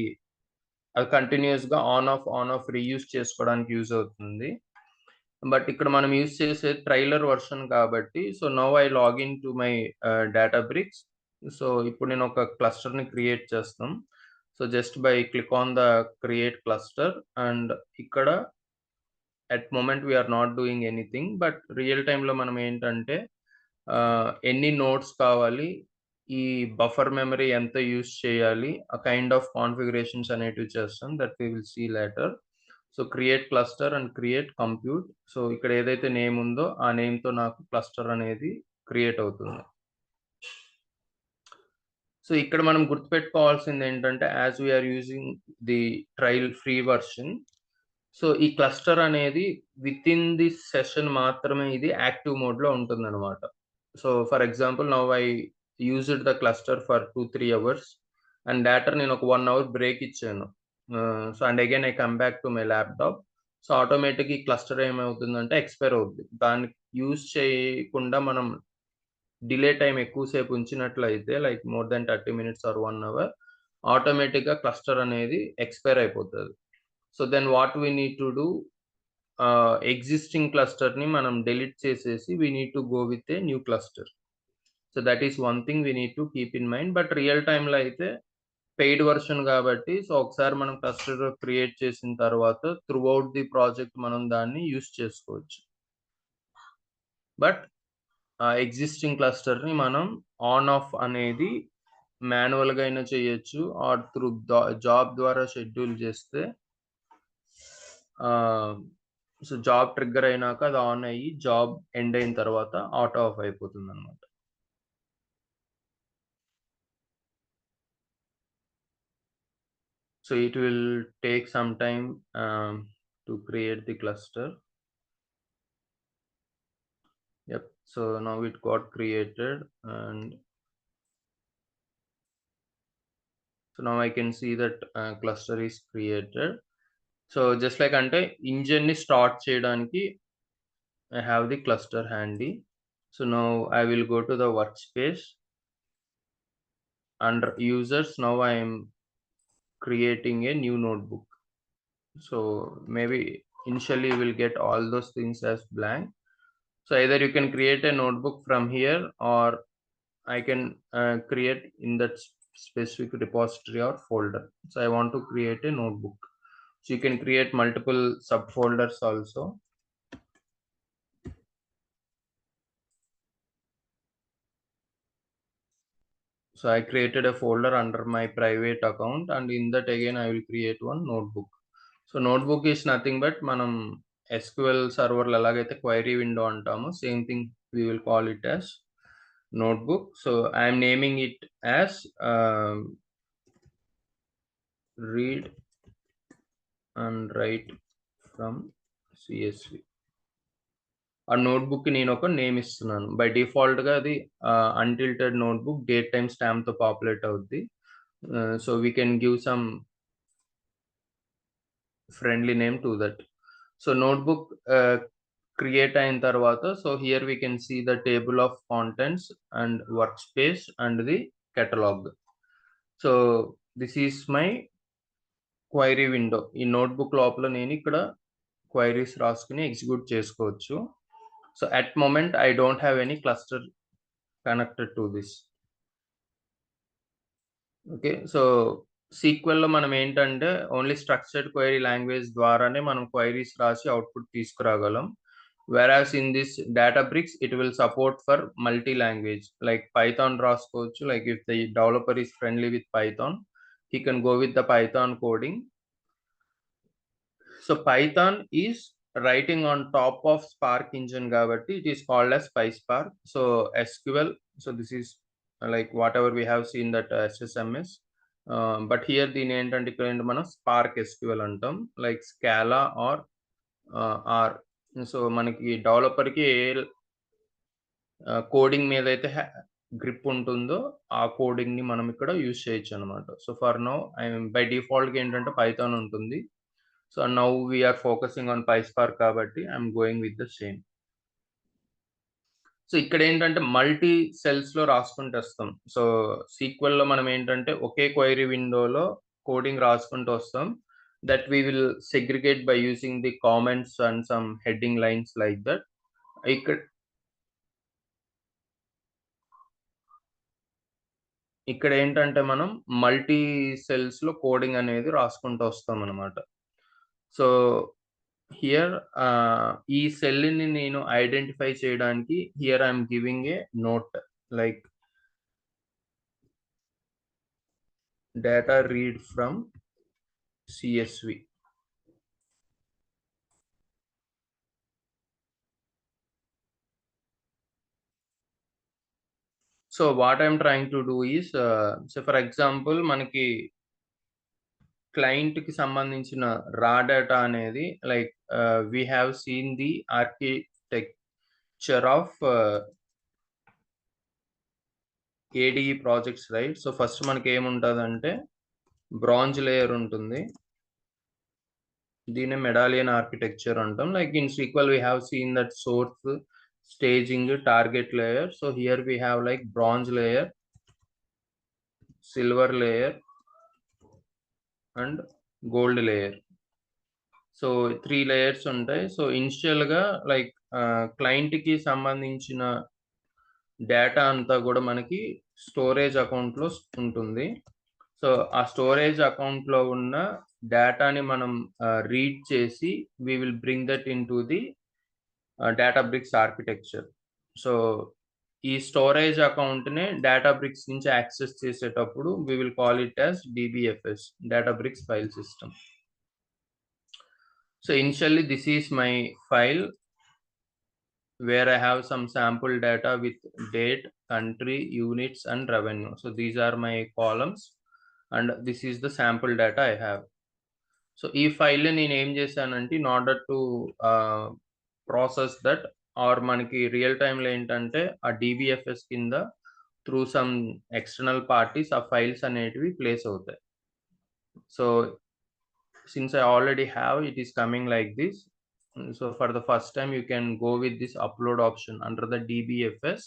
అది కంటిన్యూయస్‌గా ఆన్ ఆఫ్ రీయూజ్ చేసుకోవడానికి యూజ్ అవుతుంది. బట్ ఇక్కడ మనం యూజ్ చేసే ట్రైలర్ వర్షన్ కాబట్టి so now I login to my Databricks. So ఇప్పుడు నేను ఒక క్లస్టర్ని క్రియేట్ చేస్తాం. So just by click on the create cluster and ఇక్కడ at moment we're not doing anything, but real టైంలో మనం ఏంటంటే ఎన్ని నోట్స్ కావాలి, ఈ బఫర్ మెమరీ ఎంత యూజ్ చేయాలి, ఆ కైండ్ ఆఫ్ కాన్ఫిగరేషన్స్ అనేటివి చేస్తాం. That we will see later. So create cluster and create compute. So ఇక్కడ ఏదైతే నేమ్ ఉందో ఆ నేమ్తో నాకు క్లస్టర్ అనేది క్రియేట్ అవుతుంది. సో ఇక్కడ మనం గుర్తుపెట్టుకోవాల్సింది ఏంటంటే as we're using the trial free version, so ఈ క్లస్టర్ అనేది విత్ ఇన్ ది సెషన్ మాత్రమే ఇది యాక్టివ్ మోడ్లో ఉంటుందన్నమాట. So for example now I used the cluster for 2-3 hours and later నేను ఒక 1 అవర్ బ్రేక్ ఇచ్చాను. So and again I come back to my laptop. So automatic ఈ cluster ఏమవుతుందంటే expire అవుద్ది. దాన్ని యూజ్ చేయకుండా మనం డిలే టైం ఎక్కువసేపు ఉంచినట్లయితే like more then 30 minutes or 1 hour, ఆటోమేటిక్గా క్లస్టర్ అనేది ఎక్స్పైర్ అయిపోతుంది. So then what we need to do, existing క్లస్టర్ని మనం డిలీట్ చేసేసి we need to go with a new cluster. So that is one thing we need to keep in mind. But real టైంలో అయితే paid version కాబట్టి so ఒకసారి మనం cluster create చేసిన తర్వాత త్రూ అవుట్ ది ప్రాజెక్ట్ మనం దాన్ని యూస్ చేసుకోవచ్చు. బట్ ఎగ్జిస్టింగ్ క్లస్టర్ని మనం ఆన్ ఆఫ్ అనేది మాన్యువల్గా అయినా చేయొచ్చు ఆర్ త్రూ జాబ్ ద్వారా షెడ్యూల్ చేస్తే సో జాబ్ ట్రిగ్గర్ అయినాక అది ఆన్ అయ్యి జాబ్ ఎండ్ అయిన తర్వాత ఆటో ఆఫ్ అయిపోతుంది అనమాట. So it will take some time to create the cluster. Yep, so now it got created and so now I can see that cluster is created. So just like ante engine ni start cheyadaniki I have the cluster handy. So now I will go to the workspace. Under users, now I am creating a new notebook. So maybe initially you will get all those things as blank. So either you can create a notebook from here or I can create in that specific repository or folder. So I want to create a notebook. So you can create multiple subfolders also. So I created a folder under my private account and in that again I will create one notebook. So notebook is nothing but manam SQL server elagaithe query window antamo, same thing we will call it as notebook. So I am naming it as read and write from CSV. ఆ notebook నేను ఒక name ఇస్తున్నాను. By డిఫాల్ట్గా అది untitled notebook date time స్టాంప్తో populate అవుద్ది. So we can give some friendly name to that. So notebook create అయిన తర్వాత so here we can see the table of contents and workspace and the catalogue. So this is my query window. ఈ notebook లోపల నేను ఇక్కడ queries రాసుకుని execute చేసుకోవచ్చు. So at moment I don't have any cluster connected to this. Okay, so SQL లో మనం ఏంటంటే only structured query language ద్వారానే మనం క్వైరీస్ రాసి అవుట్పుట్ తీసుకురాగలం. whereas in this Databricks it will support for multi language like Python రాసుకోవచ్చు. like if the developer is friendly with Python, he can go with the Python coding. So Python is writing on top of Spark engine కాబట్టి it is called as PySpark. So SQL, so this is like whatever we have seen that SSMS, but here దీని ఏంటంటే ఇక్కడ ఏంటి మనం Spark SQL అంటాం, like Scala or R. So మనకి డెవలపర్కి ఏ coding మీద అయితే గ్రిప్ ఉంటుందో ఆ కోడింగ్ని మనం ఇక్కడ యూజ్ చేయొచ్చు అనమాట. సో ఫర్ నౌ బై డిఫాల్ట్గా ఏంటంటే పైథాన్ ఉంటుంది. So now we are focusing on PySpark కాబట్టి I'm going with the same. So ఇక్కడ ఏంటంటే మల్టీ సెల్స్లో రాసుకుంటూ వస్తాం. సో సీక్వెల్లో మనం ఏంటంటే ఒకే క్వైరీ విండోలో కోడింగ్ రాసుకుంటూ వస్తాం. that we will segregate by using the comments and some heading lines like that. ఇక్కడ ఏంటంటే మనం మల్టీ సెల్స్‌లో కోడింగ్ అనేది రాసుకుంటూ వస్తామనమాట. సో, హియర్ ఈ సెల్‌ని నేను ఐడెంటిఫై చేయడానికి here I am giving a note like data read from CSV. So what I'm trying to do is, so for example, మనకి క్లయింట్‌కి సంబంధించిన రా డేటా అనేది like we have seen the architecture of ADE projects, right? So first మనకి ఏముంటదంటే bronze layer ఉంటుంది. దీన్ని medallion architecture అంటాం. Like in SQL we have seen that source, staging, target layer. So here we have like bronze layer, silver layer and gold layer. So 3 layers ఉంటాయి. So ఇనిషియల్‌గా like క్లయింట్‌కి సంబంధించిన data అంతా గూడా మనకి స్టోరేజ్ అకౌంట్‌లో ఉంటుంది. సో ఆ స్టోరేజ్ అకౌంట్‌లో ఉన్న డేటాని మనం రీడ్ చేసి we will bring that into the Databricks architecture. So ఈ స్టోరేజ్ అకౌంట్‌ని డేటాబ్రిక్స్ నుంచి యాక్సెస్ చేసేటప్పుడు we will call it as DBFS, Databricks file system. So initially this is my file where I have some sample data with date, country, units and revenue. So these are my columns and this is the sample data I have. So ఈ file నేను ఏం చేశానంటే in order to process that, or మనకి real టైంలో ఏంటంటే ఆ DBFS కింద through some external parties ఆ ఫైల్స్ అనేటివి ప్లేస్ అవుతాయి. So since I already have, it is coming like this. So for the first time you can go with this upload option under the DBFS.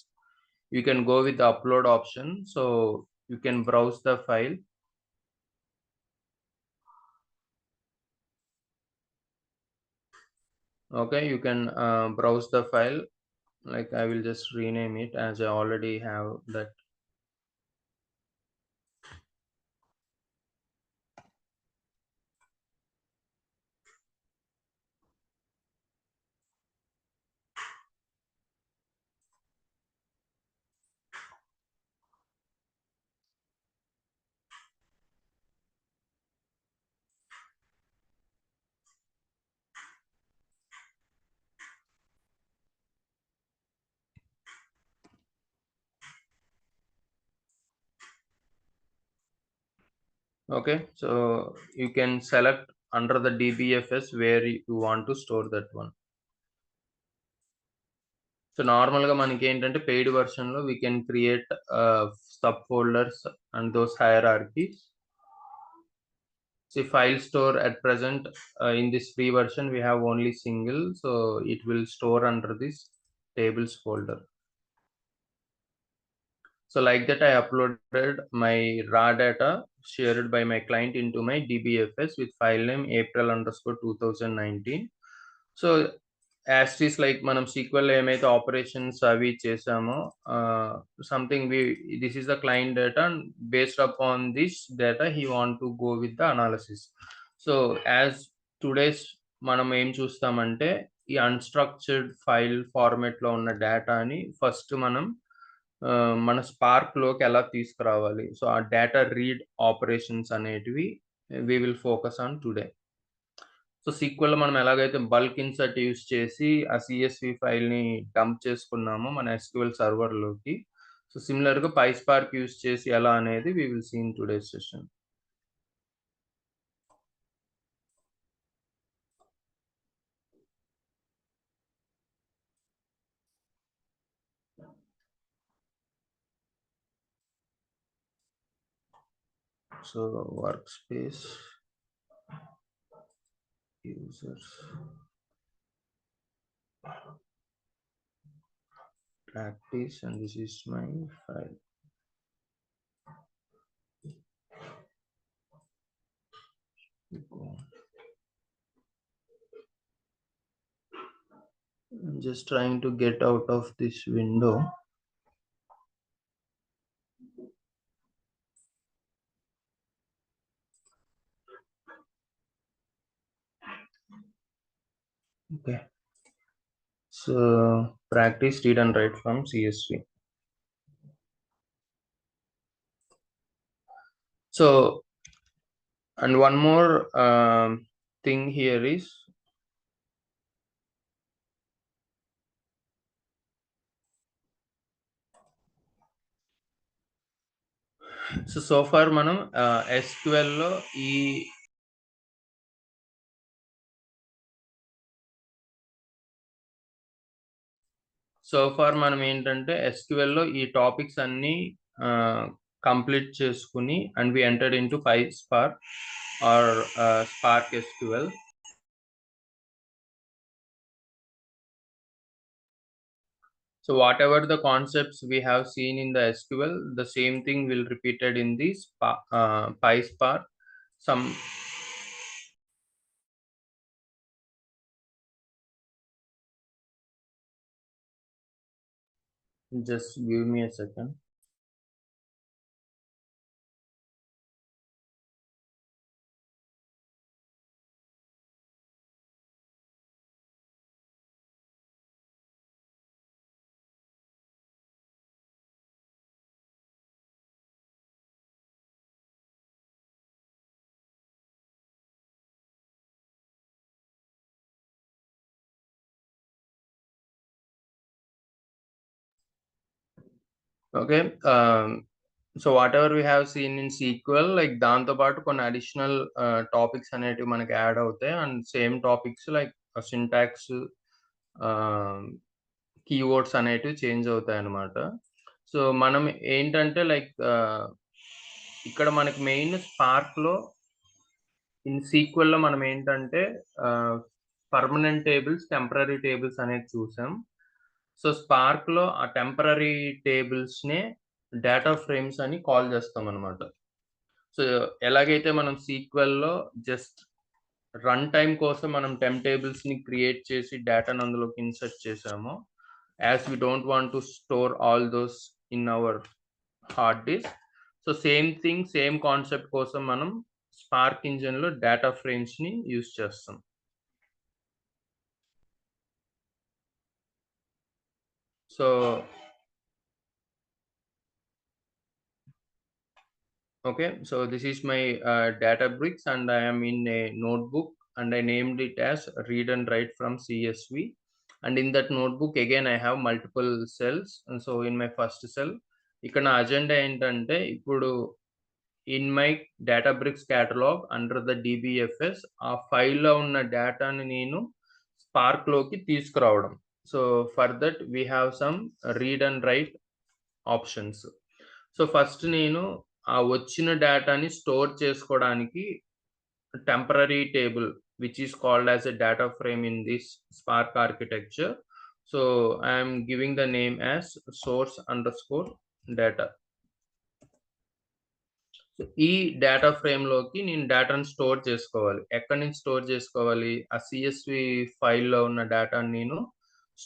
You can go with the upload option, so you can browse the file. Okay, you can browse the file. Like I will just rename it as I already have that. Okay, so you can select under the DBFS where you want to store that one. So నార్మల్‌గా మనకేంటంటే paid వెర్షన్‌లో we can create sub folders and those hierarchies. See, file store at present in this free version we have only single, so it will store under this tables folder. So like that I uploaded my raw data shared by my client into my DBFS with file name April_2019. So as is like మనం SQL ఏమైతే operations అవి చేసామో something this is the client data and based upon this data he want to go with the analysis. So as today's మనం ఏం చూస్తామంటే ఈ unstructured file ఫార్మాట్‌లో ఉన్న డేటాని ఫస్ట్ మనం మన స్పార్క్‌లోకి ఎలా తీసుకురావాలి. సో ఆ డేటా రీడ్ ఆపరేషన్స్ అనేటివి we will focus on today. So SQLలో మనం ఎలాగైతే బల్క్ ఇన్సర్ట్ యూజ్ చేసి ఆ CSV ఫైల్‌ని డంప్ చేసుకున్నామో మన SQL సర్వర్‌లోకి, సో సిమిలర్‌గా PySpark యూజ్ చేసి ఎలా అనేది we will see in today's session. So workspace, users, practice, and this is my file. Go on. just trying to get out of this window. Okay. So practice read and write from CSV. So, and one more thing here is, so far మనం SQL లో ఈ మనం ఏంటంటే SQL లో ఈ topics అన్ని complete చేసుకుని, and we entered into PySpark or Spark SQL. So whatever the concepts we have seen in the SQL, the same thing will repeated in this PySpark. Some just give me a second. Okay. So whatever we have seen in SQL, like దాంతో పాటు కొన్ని additional topics అనేటివి మనకి add అవుతాయి, and same topics like syntax, keywords అనేటివి change అవుతాయి అన్నమాట. So మనం ఏంటంటే లైక్ ఇక్కడ మనకి మెయిన్ స్పార్క్లో ఇన్ సీక్వెల్లో మనం ఏంటంటే పర్మనెంట్ టేబుల్స్, టెంపరరీ టేబుల్స్ అనేది చూసాం. సో స్పార్క్లో ఆ టెంపరరీ టేబుల్స్నే డేటా ఫ్రేమ్స్ అని కాల్ చేస్తాం అనమాట. సో ఎలాగైతే మనం సీక్వెల్లో జస్ట్ రన్ టైం కోసం మనం టేబుల్స్ని క్రియేట్ చేసి డేటాను అందులోకి ఇన్సర్ట్ చేసామో, as we don't want to store all those in our hard disk. So same thing, same concept కోసం మనం స్పార్క్ ఇంజిన్లో డేటా ఫ్రేమ్స్ని యూజ్ చేస్తాం. సో okay, so this is my Databricks, and I am in a notebook, and I named it as read and write from CSV. And in that notebook again I have multiple cells, and so in my first cell ఇక్కడ నా agenda ఏంటంటే, ఇప్పుడు in my Databricks catalog under the DBFS ఆ ఫైల్లో ఉన్న డేటాని నేను స్పార్క్లోకి తీసుకురావడం. So for that we have some read and right options. So first నేను ఆ వచ్చిన డేటాని స్టోర్ చేసుకోవడానికి temporary table which is called as a data frame in this Spark architecture. So I am giving the name as source underscore data. So ఈ data frame లోకి నేను డేటాను store చేసుకోవాలి. ఎక్కడి నుంచి స్టోర్ చేసుకోవాలి? ఆ CSV ఫైల్లో ఉన్న డేటాని నేను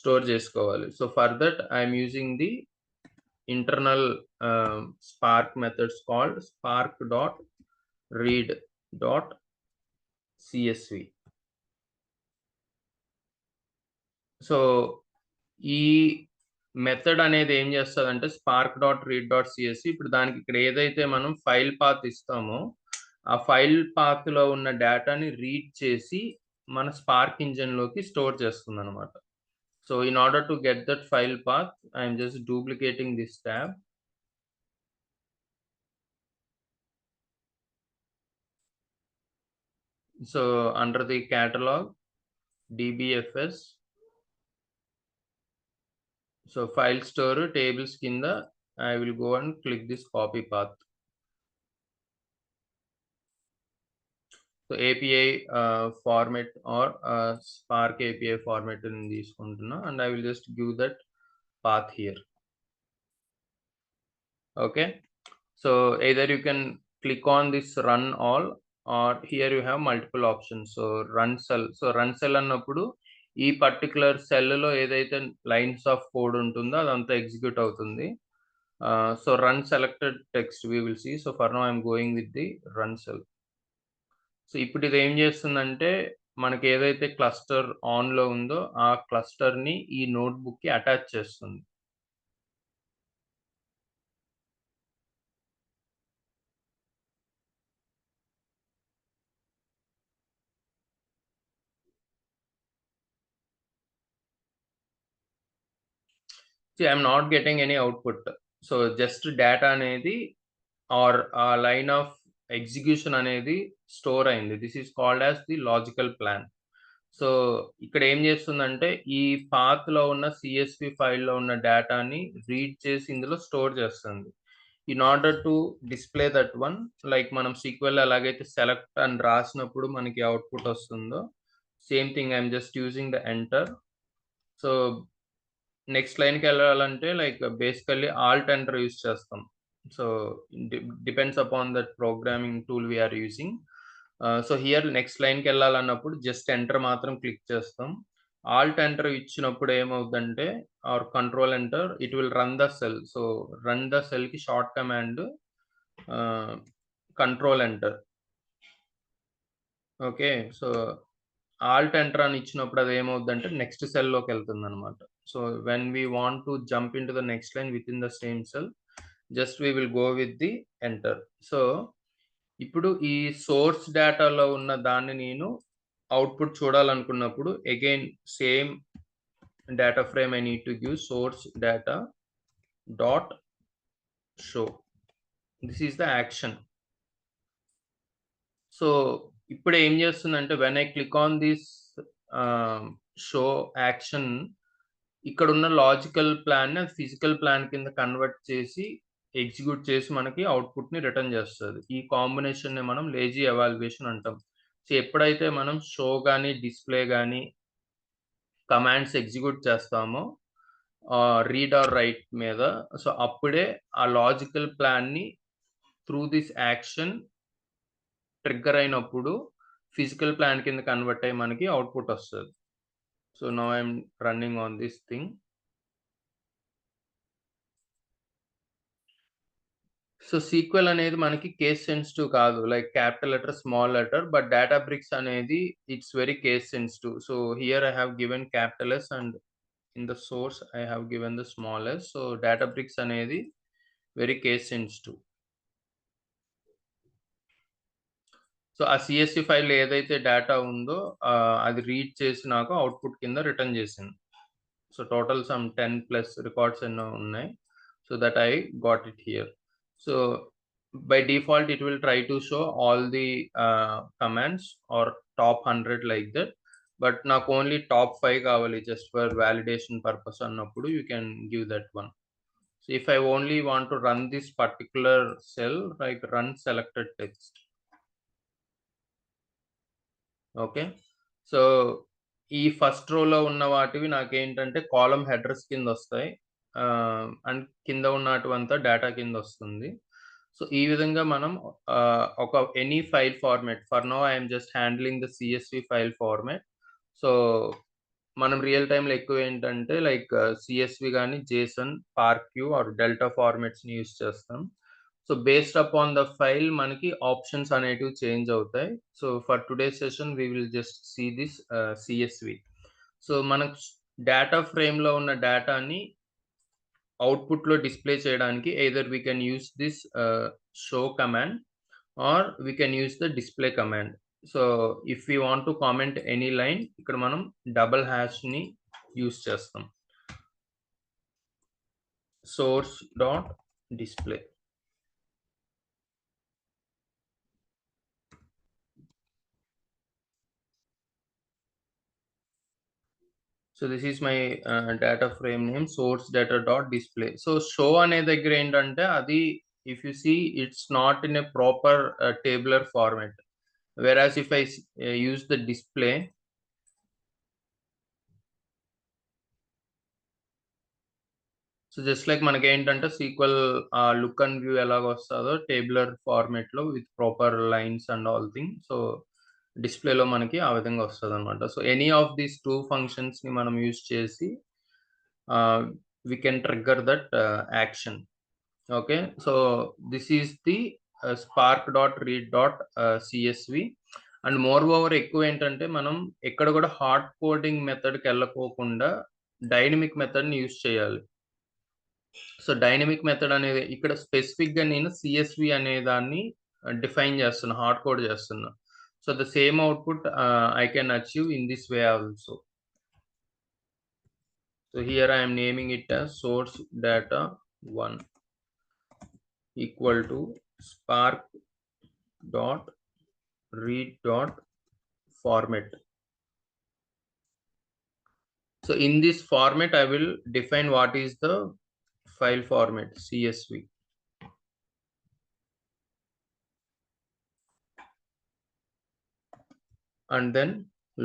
స్టోర్ చేసుకోవాలి. So for that I'm using the internal Spark methods called spark.read.csv. So ఈ మెథడ్ అనేది ఏం చేస్తుందంటే spark.read.csv, ఇప్పుడు దానికి ఇక్కడ ఏదైతే మనం ఫైల్ పాత్ ఇస్తామో ఆ ఫైల్ పాత్ లో ఉన్న డేటాని రీడ్ చేసి మన స్పార్క్ ఇంజిన్ లోకి స్టోర్ చేస్తుంది అనమాట. So in order to get that file path, I am just duplicating this tab. So under the catalog DBFS, so file store tables kinda I will go and click this copy path. So API format or Spark API format in this kontunna, and I will just give that path here. Okay, so either you can click on this run all, or here you have multiple options. So run cell, so run cell annappudu ఈ particular సెల్‌లో ఏదైతే lines of code ఉంటుందో అదంతా execute అవుతుంది. So run selected text we will see. So for now I'm going with the run cell. So ఇప్పుడు ఇది ఏం చేస్తుందంటే మనకి ఏదైతే క్లస్టర్ ఆన్‌లో ఉందో ఆ క్లస్టర్‌ని ఈ నోట్‌బుక్‌కి అటాచ్ చేస్తుంది. I'm not getting any output. So just data అనేది ఆర్ ఆ లైన్ ఆఫ్ ఎగ్జిక్యూషన్ అనేది స్టోర్ అయింది. This is called as the logical plan. So ఇక్కడ ఏం చేస్తుందంటే ఈ పాత్‌లో ఉన్న సీఎస్‌వి ఫైల్‌లో ఉన్న డేటాని రీడ్ చేసి ఇందులో స్టోర్ చేస్తుంది. In order to display that one, like మనం సీక్వెల్‌లో ఎలాగైతే సెలెక్ట్ అని రాసినప్పుడు మనకి అవుట్‌పుట్ వస్తుందో, same thing I'm just using the enter. So next లైన్‌కెళ్ళాలంటే like basically alt enter use చేస్తాం. So depends upon that programming tool we are using. So here next లైన్‌కెళ్ళాలన్నప్పుడు జస్ట్ ఎంటర్ మాత్రం క్లిక్ చేస్తాం. Alt enter ఇచ్చినప్పుడు ఏమవుద్దంటే or control enter it will run the cell. So run the సెల్‌కి short command control enter. Okay. So alt enter అని ఇచ్చినప్పుడు అదేమవుద్దంటే next సెల్‌లోకెళ్తుందనమాట. So when we want to jump into the next line within the same cell, just we will go with the enter. So ఇప్పుడు ఈ source డేటాలో ఉన్న దాన్ని నేను అవుట్‌పుట్ చూడాలనుకున్నప్పుడు again same data frame I need to give source data dot show. This is the action. So ఇప్పుడు ఏం చేస్తుందంటే when I click on this show action, ఇక్కడున్న లాజికల్ ప్లాన్‌ని అది ఫిజికల్ ప్లాన్ కింద కన్వర్ట్ చేసి, ఎగ్జిక్యూట్ చేసి మనకి అవుట్‌పుట్‌ని రిటర్న్ చేస్తది. ఈ కాంబినేషన్‌ని మనం లేజీ ఎవాల్యుయేషన్ అంటాం. సో ఎప్పుడైతే మనం షో గాని, డిస్‌ప్లే గాని కమాండ్స్ ఎగ్జిక్యూట్ చేస్తామో రీడ్ ఆర్ రైట్ మీద, సో అప్పుడే ఆ లాజికల్ ప్లాన్‌ని త్రూ దిస్ యాక్షన్ ట్రిగ్గర్ అయినప్పుడు ఫిజికల్ ప్లాన్ కింద కన్వర్ట్ అయ్యి మనకి అవుట్‌పుట్ వస్తది. So now I am running on this thing. So SQL అనేది మనకి కేస్ సెన్సిటివ్ కాదు. Like capital letter, small letter, but Databricks అనేది it's very case sensitive. So here I have given capital S and in the source I have given the small yes. So డేటాబ్రిక్స్ అనేది very case sensitive. So ఆ సీఎస్‌వి ఫైల్‌లో ఏదైతే data ఉందో అది read చేసి నాకు output కింద రిటర్న్ చేసింది. So total some 10 plus records ఎన్నో ఉన్నాయి. So that I got it here. So by default, it will try to show all the commands or top 100 like that. But నాకు only top 5 కావాలి just for validation purpose అన్నప్పుడు you can give that one. So if I only want to run this particular cell, like run selected text. Okay. So, ఈ first రోలో ఉన్న వాటివి నాకేంటంటే column headers కిందొస్తాయి. And కింద ఉన్నటివంతా data కిందొస్తుంది. So, ఈ విధంగా మనం ఒక any file format for now I am just handling the CSV file format. So, మనం రియల్ టైమ్‌లో ఎక్కువేంటంటే లైక్ సీఎస్‌వి గాని, జేసన్, పార్క్యూ ఆర్ డెల్టా ఫార్మాట్స్‌ని యూజ్ చేస్తాం. So based upon the file మనకి ఆప్షన్స్ అనేటివి చేంజ్ అవుతాయి. So for today's session we will just see this CSV. So మనకు డేటా ఫ్రేమ్‌లో ఉన్న డేటాని అవుట్‌పుట్‌లో డిస్‌ప్లే చేయడానికి either we can use this show command or we can use the display command. So if we want to comment any line ఇక్కడ మనం double హాష్‌ని use చేస్తాం. Source dot display. So this is my data frame name source data dot display. So show అనే దగ్గర ఏంటంటే అది if you see it's not in a proper tabular format. Whereas if I use the display, so just like మనకేంటంటే SQL look and view ఎలాగొస్తదో tabular ఫార్మాట్‌లో with proper lines and all thing. So డిస్ప్లేలో మనకి ఆ విధంగా వస్తదనమాట. So, any of these 2 ఫంక్షన్స్‌ని మనం use చేసి we can trigger that action. Okay, so this is the spark.read.csv. And more over ఎక్కువ ఏంటంటే మనం ఎక్కడ కూడా హార్డ్ కోడింగ్ మెథడ్కి వెళ్ళకోకుండా డైనమిక్ మెథడ్ని యూజ్ చేయాలి. సో డైనమిక్ మెథడ్ అనేది ఇక్కడ స్పెసిఫిక్గా నేను సిఎస్వి అనే దాన్ని డిఫైన్ చేస్తున్నా, హార్డ్ కోడ్ చేస్తున్నా. So the same output I can achieve in this way also. So here I am naming it as source data 1 equal to spark dot read dot format. So in this format I will define what is the file format CSV. And then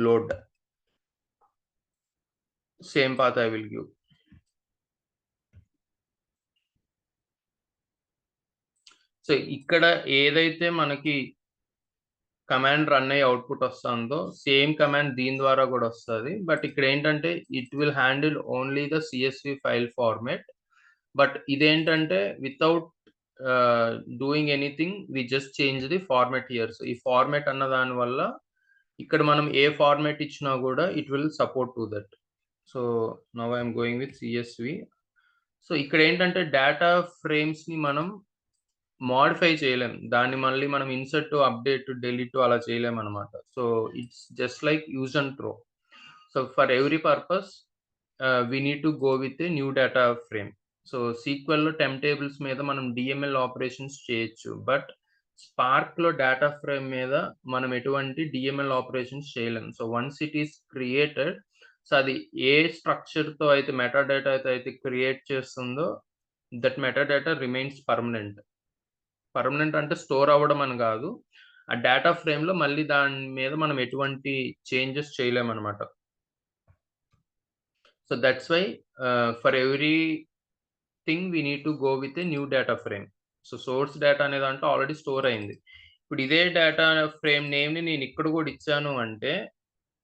load. Same path I will give. So ఇక్కడ ఏదైతే మనకి command run అయ్యి output వస్తుందో same command దీని ద్వారా కూడా వస్తుంది. But ఇక్కడ ఏంటంటే it will handle only the CSV file format. But ఇదేంటంటే without doing anything we just change the format here. So ఈ ఫార్మాట్ అన్న దాని వల్ల ఇక్కడ మనం ఏ ఫార్మాట్ ఇచ్చినా కూడా it will support to that. So now I'm going with CSV. So ఇక్కడ ఏంటంటే డేటా ఫ్రేమ్స్ ని మనం మోడిఫై చేయలేం. దాన్ని మళ్ళీ మనం ఇన్సర్ట్, అప్డేట్, డెలీట్ అలా చేయలేం అనమాట. So it's just like use and throw. So for every purpose we need to go with a new data frame. So సీక్వెల్లో టెంప్ టేబుల్స్ మీద మనం డిఎంఎల్ ఆపరేషన్స్ చేయొచ్చు. బట్ స్పార్క్లో డేటా ఫ్రేమ్ మీద మనం ఎటువంటి డిఎంఎల్ ఆపరేషన్స్ చేయలేం. So once it is created, so అది ఏ స్ట్రక్చర్తో అయితే మెటాడేటా అయితే క్రియేట్ చేస్తుందో that metadata remains permanent. Permanent అంటే స్టోర్ అవ్వడం అని కాదు, ఆ డేటా ఫ్రేమ్లో మళ్ళీ దాని మీద మనం ఎటువంటి చేంజెస్ చేయలేమన్నమాట. So that's why for every thing we need to go with a new data frame. So source data అనే దాంట్లో ఆల్రెడీ స్టోర్ అయింది. ఇప్పుడు ఇదే డేటా ఫ్రేమ్ నేమ్ని నేను ఇక్కడ కూడా ఇచ్చాను అంటే,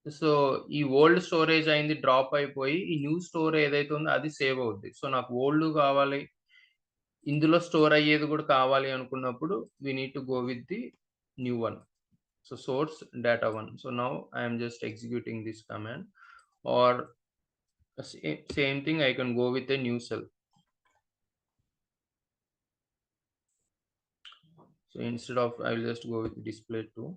సో ఈ ఓల్డ్ స్టోరేజ్ అయింది డ్రాప్ అయిపోయి ఈ న్యూ స్టోర్ ఏదైతే ఉందో అది సేవ్ అవుద్ది. సో నాకు ఓల్డ్ కావాలి, ఇందులో స్టోర్ అయ్యేది కూడా కావాలి అనుకున్నప్పుడు we need to go with the new one. So source data 1. So now I am just executing this command, or same thing I can go with a new cell. So instead of, I will just go with display 2.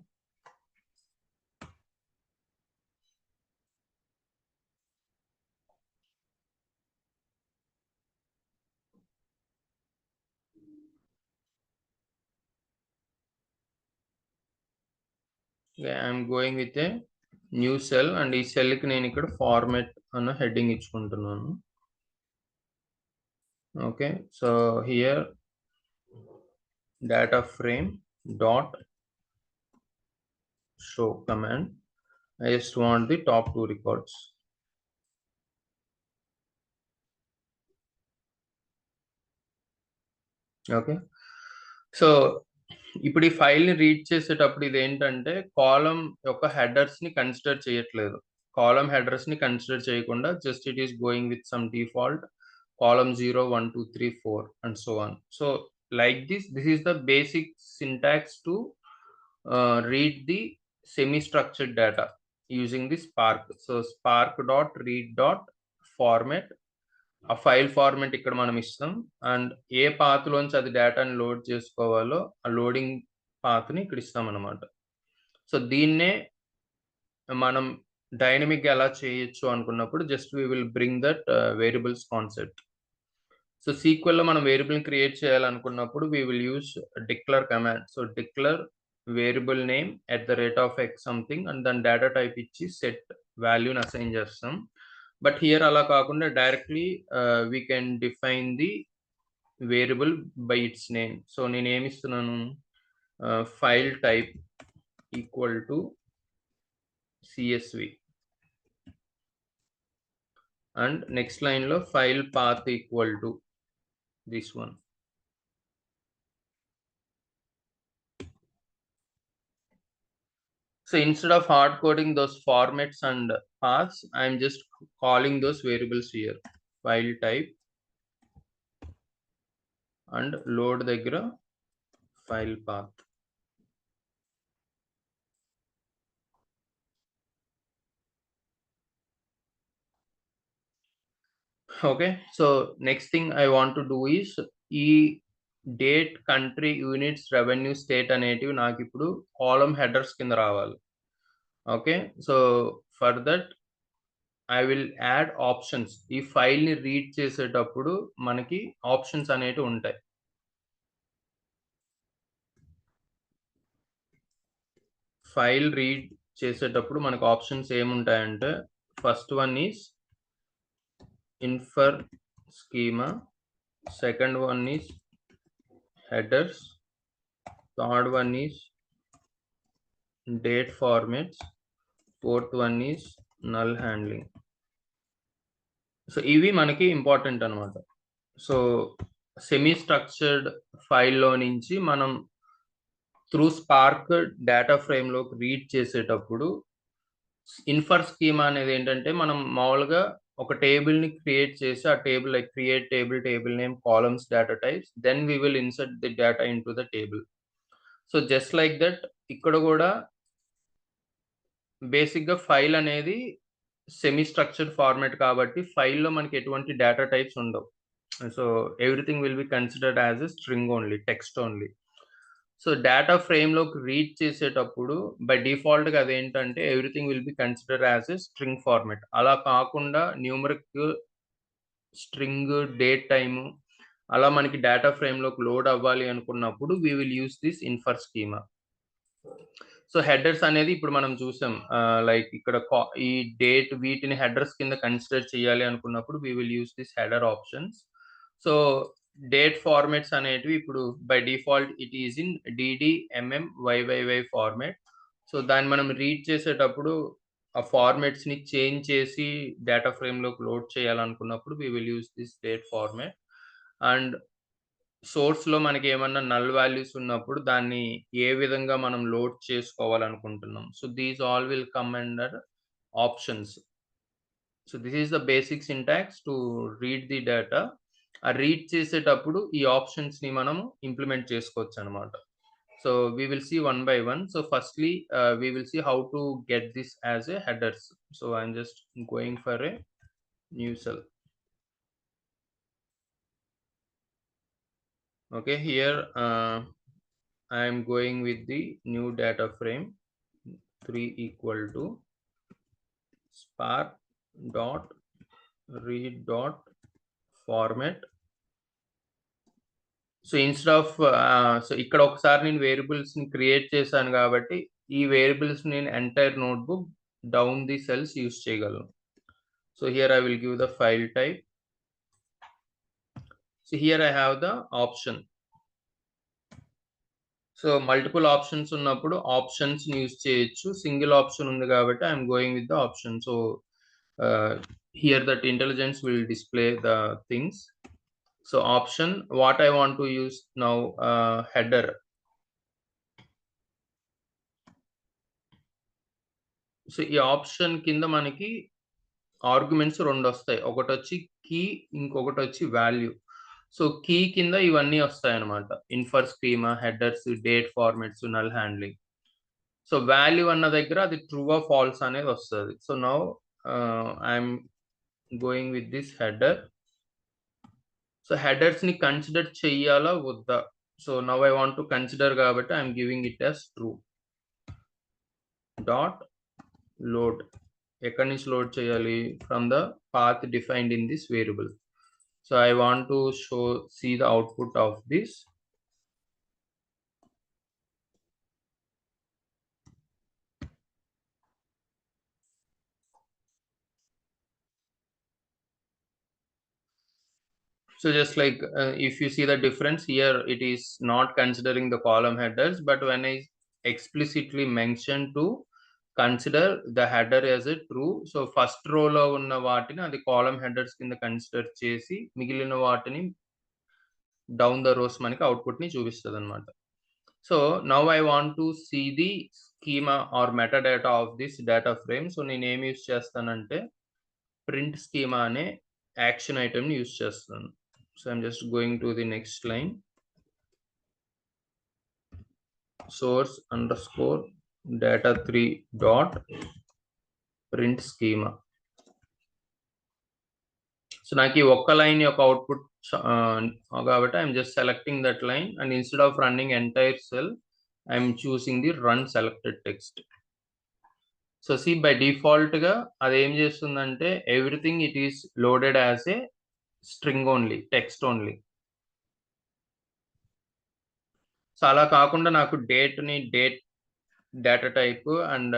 I am going with a new cell, and ఈ cell కి నేను ఇక్కడ format అన్న heading ఇచ్చుకుంటున్నాను. Okay, so here data frame dot show command, I just want the top 2 records. Okay, so ఇప్పుడు ఈ ఫైల్ని read చేసేటప్పుడు ఇది ఏంటంటే కాలం యొక్క హెడర్స్ని కన్సిడర్ చేయట్లేదు. కాలం హెడర్స్ని కన్సిడర్ చేయకుండా just it is going with some default column 0, 1, 2, 3, 4 and so on. So like this is the basic syntax to read the semi structured data using the spark. So spark dot read dot format, ఆ file format ఇక్కడ మనం ఇస్తాం, and ఏ పాత్లోంచి అది డేటాని load చేసుకోవాలో ఆ loading పాత్ని ఇక్కడ ఇస్తాం అనమాట. సో దీన్నే మనం డైనమిక్గా ఎలా చేయొచ్చు అనుకున్నప్పుడు just we will bring that variables concept. So SQL మనం వేరియబుల్ని క్రియేట్ చేయాలనుకున్నప్పుడు we will use declare command. So declare variable name @x something and దాని డేటా టైప్ ఇచ్చి సెట్ వాల్యూని అసైన్ చేస్తాం. బట్ హియర్ అలా కాకుండా directly we can define the variable by its name. So నేను ఏమి ఇస్తున్నాను, file type equal to CSV, and next లైన్లో file path equal to this one. So instead of hard coding those formats and paths, I'm just calling those variables here. File type and load దగ్గర file path. Okay, so next thing I want to do is ఈ date, country, units, revenue, state అనేటివి నాకు ఇప్పుడు column headers కింద రావాలి. Okay, so for that I will add options. ఈ ఫైల్ని read చేసేటప్పుడు మనకి ఆప్షన్స్ అనేటివి ఉంటాయి. ఫైల్ రీడ్ చేసేటప్పుడు మనకు ఆప్షన్స్ ఏముంటాయంటే, first one is infer schema, second one is headers, third one is date formats, fourth one is null handling. So ఇవి మనకి ఇంపార్టెంట్ అనమాట. సో సెమీ స్ట్రక్చర్డ్ ఫైల్లో నుంచి మనం త్రూ స్పార్క్ డేటా ఫ్రేమ్లోకి రీడ్ చేసేటప్పుడు ఇన్ఫర్ స్కీమా అనేది ఏంటంటే, మనం మామూలుగా ఒక టేబుల్ని క్రియేట్ చేసి ఆ table like create table, table name, columns, data types, then we will insert the data in to the table. So just like that ఇక్కడ కూడా బేసిక్‌గా ఫైల్ అనేది సెమీ స్ట్రక్చర్డ్ ఫార్మాట్ కాబట్టి ఫైల్‌లో మనకి ఎటువంటి డేటా టైప్స్ ఉండవు. So everything will be considered as a string only, text only. So data ఫ్రేమ్‌లోకి రీడ్ చేసేటప్పుడు బై డిఫాల్ట్‌గా అదేంటంటే everything will be considered as a string format. అలా కాకుండా న్యూమరిక్, స్ట్రింగ్, డేట్ టైమ్ అలా మనకి డేటా ఫ్రేమ్‌లోకి లోడ్ అవ్వాలి అనుకున్నప్పుడు we will use this infer schema. So headers అనేది ఇప్పుడు మనం చూసాం. లైక్ ఇక్కడ ఈ డేట్ వీటిని హెడర్స్ కింద కన్సిడర్ చేయాలి అనుకున్నప్పుడు we will use this header options. So date formats అనేటివి ఇప్పుడు by default it is in DD, MM, YYYY format. So దాన్ని మనం రీడ్ చేసేటప్పుడు ఆ ఫార్మాట్స్ని చేంజ్ చేసి డేటా ఫ్రేమ్లోకి లోడ్ చేయాలనుకున్నప్పుడు we will use this date format. And సోర్స్‌లో మనకేమన్నా నల్ వాల్యూస్ ఉన్నప్పుడు దాన్ని ఏ విధంగా మనం లోడ్ చేసుకోవాలనుకుంటున్నాం. So these all will come under options. So this is the basic syntax to read the data. ఆ రీడ్ చేసేటప్పుడు ఈ ఆప్షన్స్‌ని మనము ఇంప్లిమెంట్ చేసుకోవచ్చనమాట. So we will see one by one. So firstly we will see how to get this as a headers. So I'm just going for a new cell. Okay, here I am going with the new data frame 3 equal to spark dot read dot format. So instead of so ఇక్కడ ఒకసారి నేను వేరియబుల్స్ని create చేశాను కాబట్టి ఈ variables నేను entire notebook down the cells use చేయగలను. So here I will give the file type. So here I have the option. So multiple options ఉన్నప్పుడు options use చేయొచ్చు. సింగిల్ ఆప్షన్ ఉంది కాబట్టి I'm going with the option. So here that intelligence will display the things. So option, what I want to use now, header. So ఈ option కింద మనకి arguments 2 వస్తాయి. ఒకటొచ్చి key, ఇంకొకటొచ్చి వాల్యూ. సో కీ కింద ఇవన్నీ వస్తాయన్నమాట. Infer schema, headers, date formats, null handling. So value అన్న దగ్గర అది ట్రూ ఆర్ ఫాల్స్ అనేది వస్తది. So now I'm going with this header. So హెడర్స్‌ని కన్సిడర్ చెయ్యాలా వద్దా? So now I want to consider కాబట్టి I'm giving it as true. Dot load. ఎక్కడి నుంచి లోడ్ చేయాలి? From the path defined in this variable. So I want to see the output of this. So just like if you see the difference here, it is not considering the column headers, but when I explicitly mention to consider the header as a true, so first row లో ఉన్న వాటిని అది column headers కింద consider చేసి మిగిలిన వాటిని down the rows మనకి output ని చూపిస్తుంది అనమాట. So now I want to see the schema or metadata of this data frame. So నేను ఏం యూస్ చేస్తానంటే print schema అనే యాక్షన్ ఐటమ్ యూస్ చేస్తాను. So I'm just going to the next line. source underscore data3 dot print schema. So నాకు ఈ ఒక్క line యొక్క output కాబట్టి I'm just selecting that line and instead of running entire cell I'm choosing the run selected text. So see by default గా అది ఏం చేస్తుందంటే everything it is loaded as a string only, text only. So అలా కాకుండా నాకు date data type and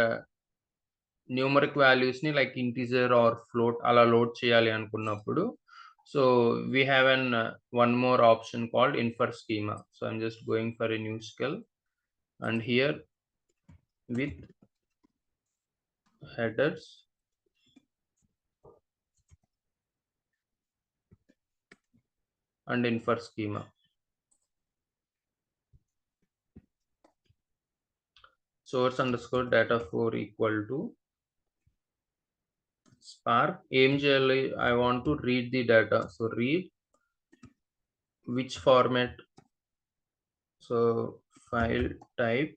numeric values ని like integer are float అలా load చేయాలి అనుకున్నప్పుడు, so we have one more option called infer schema. So I'm just going for a new cell and here with headers and infer schema. Source underscore data4 equal to spark aim చేయాలి. I want to read the data, so read which format, so file type,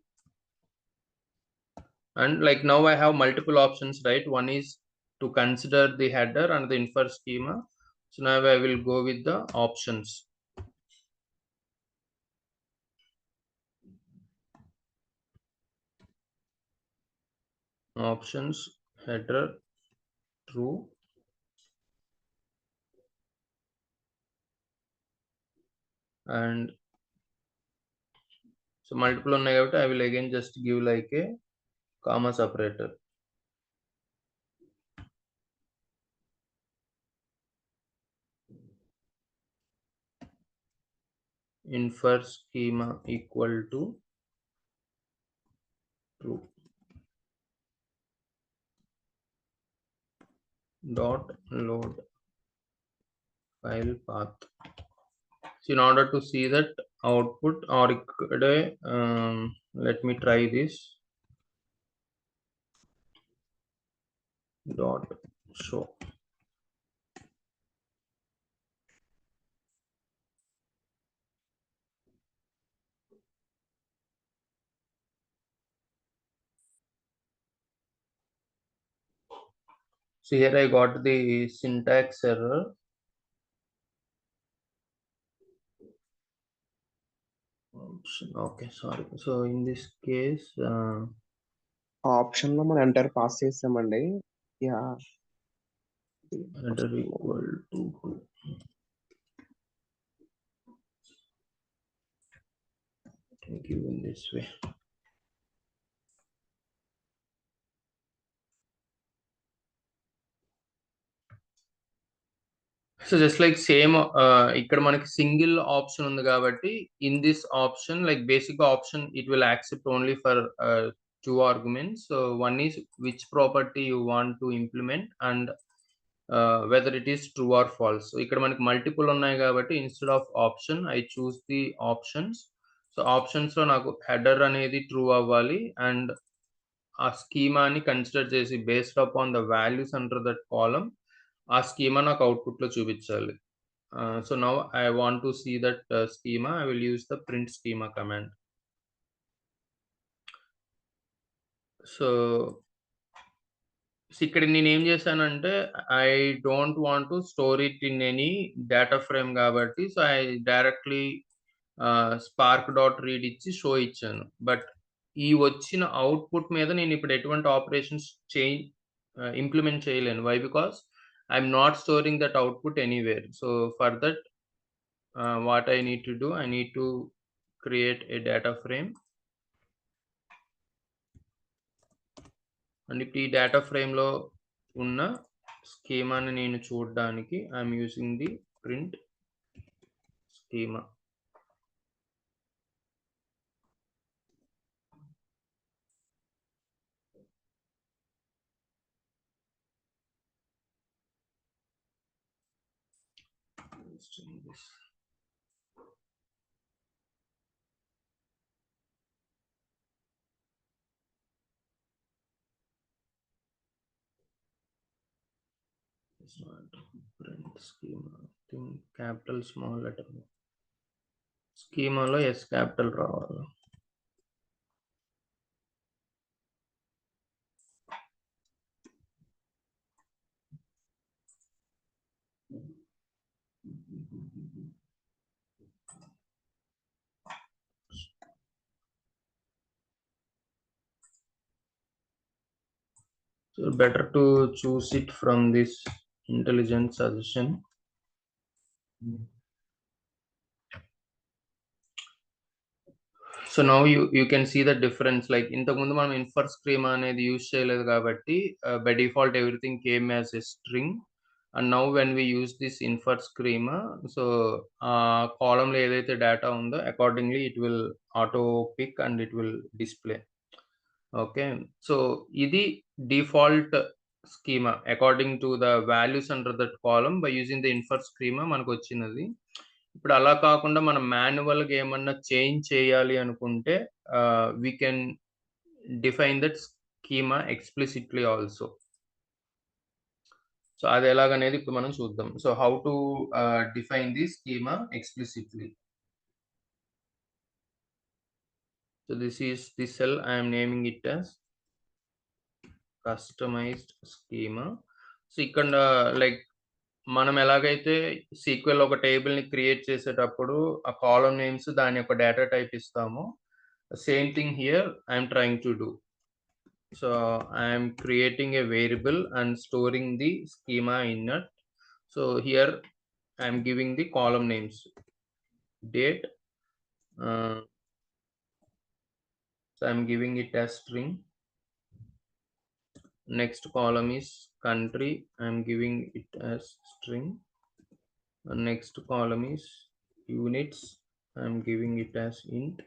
and like now I have multiple options, right? One is to consider the header and the infer schema. So now I will go with the options. Options header true and so multiple ఉన్నాయి కాబట్టి I will again just give like a comma separator. Infer schema equal to true dot load file path. So in order to see that output or let me try this dot show. So here I got the syntax error. Okay, sorry. So in this case option లో మనం enter pass చేసామండి. Yeah header equal to give in this way. So just like same ఇక్కడ మనకి single option ఉంది కాబట్టి in this option like basic option it will accept only for two arguments. So one is which property you want to implement and whether it is true or false. So ఇక్కడ మనకి multiple ఉన్నాయి కాబట్టి instead of option I choose the options. So options లో నాకు header అనేది true అవ్వాలి and ఆ స్కీమాని consider చేసి based upon the values under that column ఆ స్కీమా నాకు అవుట్పుట్ లో చూపించాలి. So now I want to see that schema. I will use the print schema command. So ఇక్కడ నేను ఏం చేశానంటే I don't want to store it in any data frame కాబట్టి so I directly spark dot read ఇచ్చి show ఇచ్చాను. But ఈ వచ్చిన output మీద నేను ఇప్పుడు ఎటువంటి ఆపరేషన్స్ ఇంప్లిమెంట్ చేయలేను. Why? Because I'm not storing that output anywhere. So for that what I need to do, I need to create a data frame. And if ఈ data frame లో ఉన్న స్కీమాని నేను చూడడానికి I'm using the print schema. It's not print schema. Think capital small letter. Schema lo S capital రావాలి. So better to choose it from this intelligent suggestion. So now you can see the difference. Like ఇంతకుముందు మనం infer schema అనేది use చేయలేదు కాబట్టి by default everything came as a string. And now when we use this infer schema, so ఆ కాలంలో ఏదైతే data ఉందో accordingly it will auto pick and it will display. Okay, so ఇది default schema according to the values under that column by using the infer schema మనకు వచ్చినది. ఇప్పుడు అలా కాకుండా మనం మాన్యువల్గా ఏమన్నా చేంజ్ చేయాలి అనుకుంటే we can define that schema explicitly also. So అది ఎలాగనేది ఇప్పుడు మనం చూద్దాం. So how to define the schema explicitly. So this is the cell I am naming it as customized schema. So ఇక్కడ లైక్ మనం ఎలాగైతే సీక్వెల్ ఒక టేబుల్ ని క్రియేట్ చేసేటప్పుడు ఆ కాలం నేమ్స్ దాని యొక్క డేటా టైప్ ఇస్తాము, same thing here I'm trying to do. So I'm creating a variable and storing the schema in it. So here I'm giving the column names date. So I'm giving it as string. Next column is country, I'm giving it as string. Next column is units, I'm giving it as int.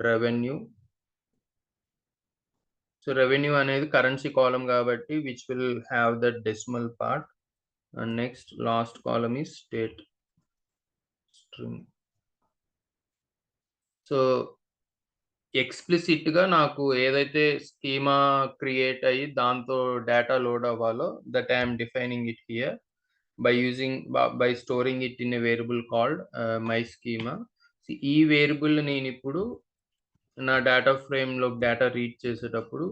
Revenue, so revenue అనేది currency column కాబట్టి which will have the decimal part. And next last column is state string. So explicit గా నాకు ఏదైతే schema create అయ్యి దాంతో data load అవ్వాలో that I'm defining it here by storing it in a variable called my schema. ఈ variable నేను ఇప్పుడు నా డేటా ఫ్రేమ్ లో డేటా రీడ్ చేసేటప్పుడు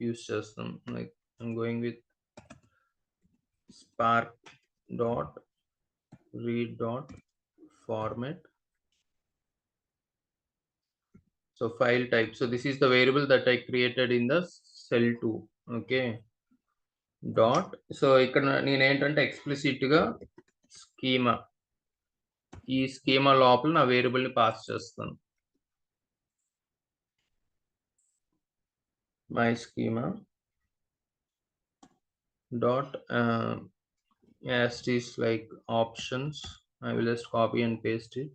యూస్ చేస్తాం. Like I'm going with spark dot read dot format. So file type, so this is the variable that I created in the cell 2. Okay, dot. So ఇక్కడ నేను ఏంటంటే explicit గా schema, ఈ schema లోపల నా variable ని pass చేస్తాను. My schema dot asterisk like options. I will just copy and paste it.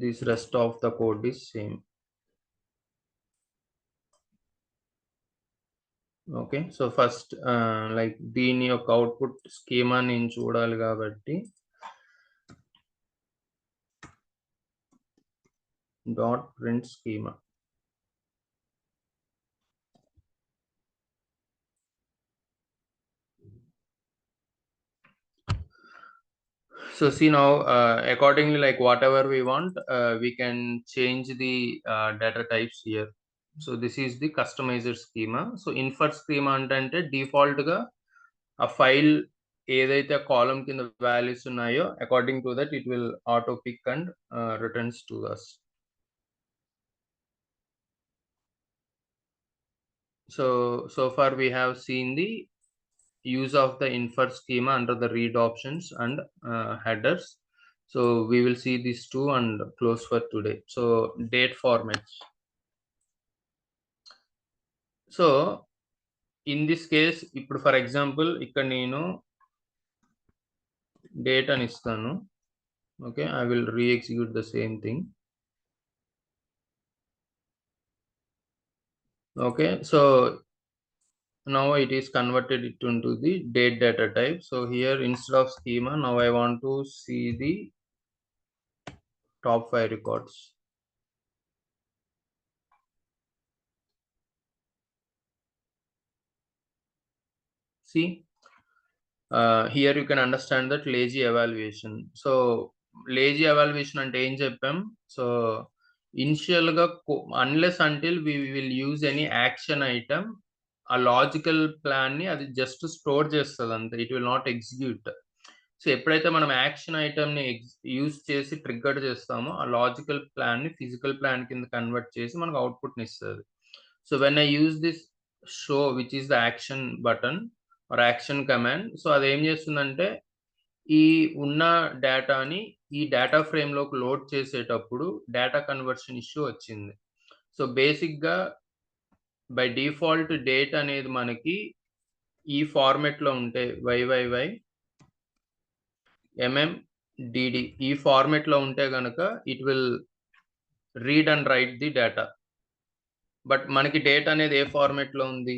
This rest of the code is same. Okay, so first like దీని యొక్క అవుట్పుట్ స్కీమా నేను చూడాలి కాబట్టి dot print schema. So see now accordingly, like whatever we want, we can change the data types here. So this is the customizer schema. So infer schema అంటే default గా ఆ file ఏదైతే కాలం కింద values ఉన్నాయో according to that it will auto pick and returns to us. So far we have seen the use of the infer schema under the read options and headers. So we will see these two and close for today. So date formats. So in this case ఇప్పుడు for example ఇక్కడ నేను date అని ఇస్తాను. Okay, I will re-execute the same thing. Okay, so now it is converted it into the date data type. So here instead of schema, now I want to see the top 5 records. See, here you can understand that lazy evaluation. So lazy evaluation అంటే ఏం చెప్పాం? So initial గా unless until we will use any action item, ఆ logical plan ని అది just store చేస్తుంది అంతే, it will not execute. So ఎప్పుడైతే మనం యాక్షన్ ఐటమ్ ని యూజ్ చేసి ట్రిగ్గర్ చేస్తామో, ఆ లాజికల్ ప్లాన్ ని ఫిజికల్ ప్లాన్ కింద కన్వర్ట్ చేసి మనకు అవుట్పుట్ ని ఇస్తుంది. So when I use this show which is the action button or action command, so అది ఏం చేస్తుందంటే ఈ ఉన్న డేటాని ఈ డేటా ఫ్రేమ్ లోకి లోడ్ చేసేటప్పుడు డేటా కన్వర్షన్ ఇష్యూ వచ్చింది. సో బేసిక్ గా బై డిఫాల్ట్ డేట్ అనేది మనకి ఈ ఫార్మెట్ లో ఉంటే YYY MMDD ఈ ఫార్మెట్ లో ఉంటే గనక it will read and right the data. But మనకి డేటా అనేది ఏ ఫార్మెట్ లో ఉంది?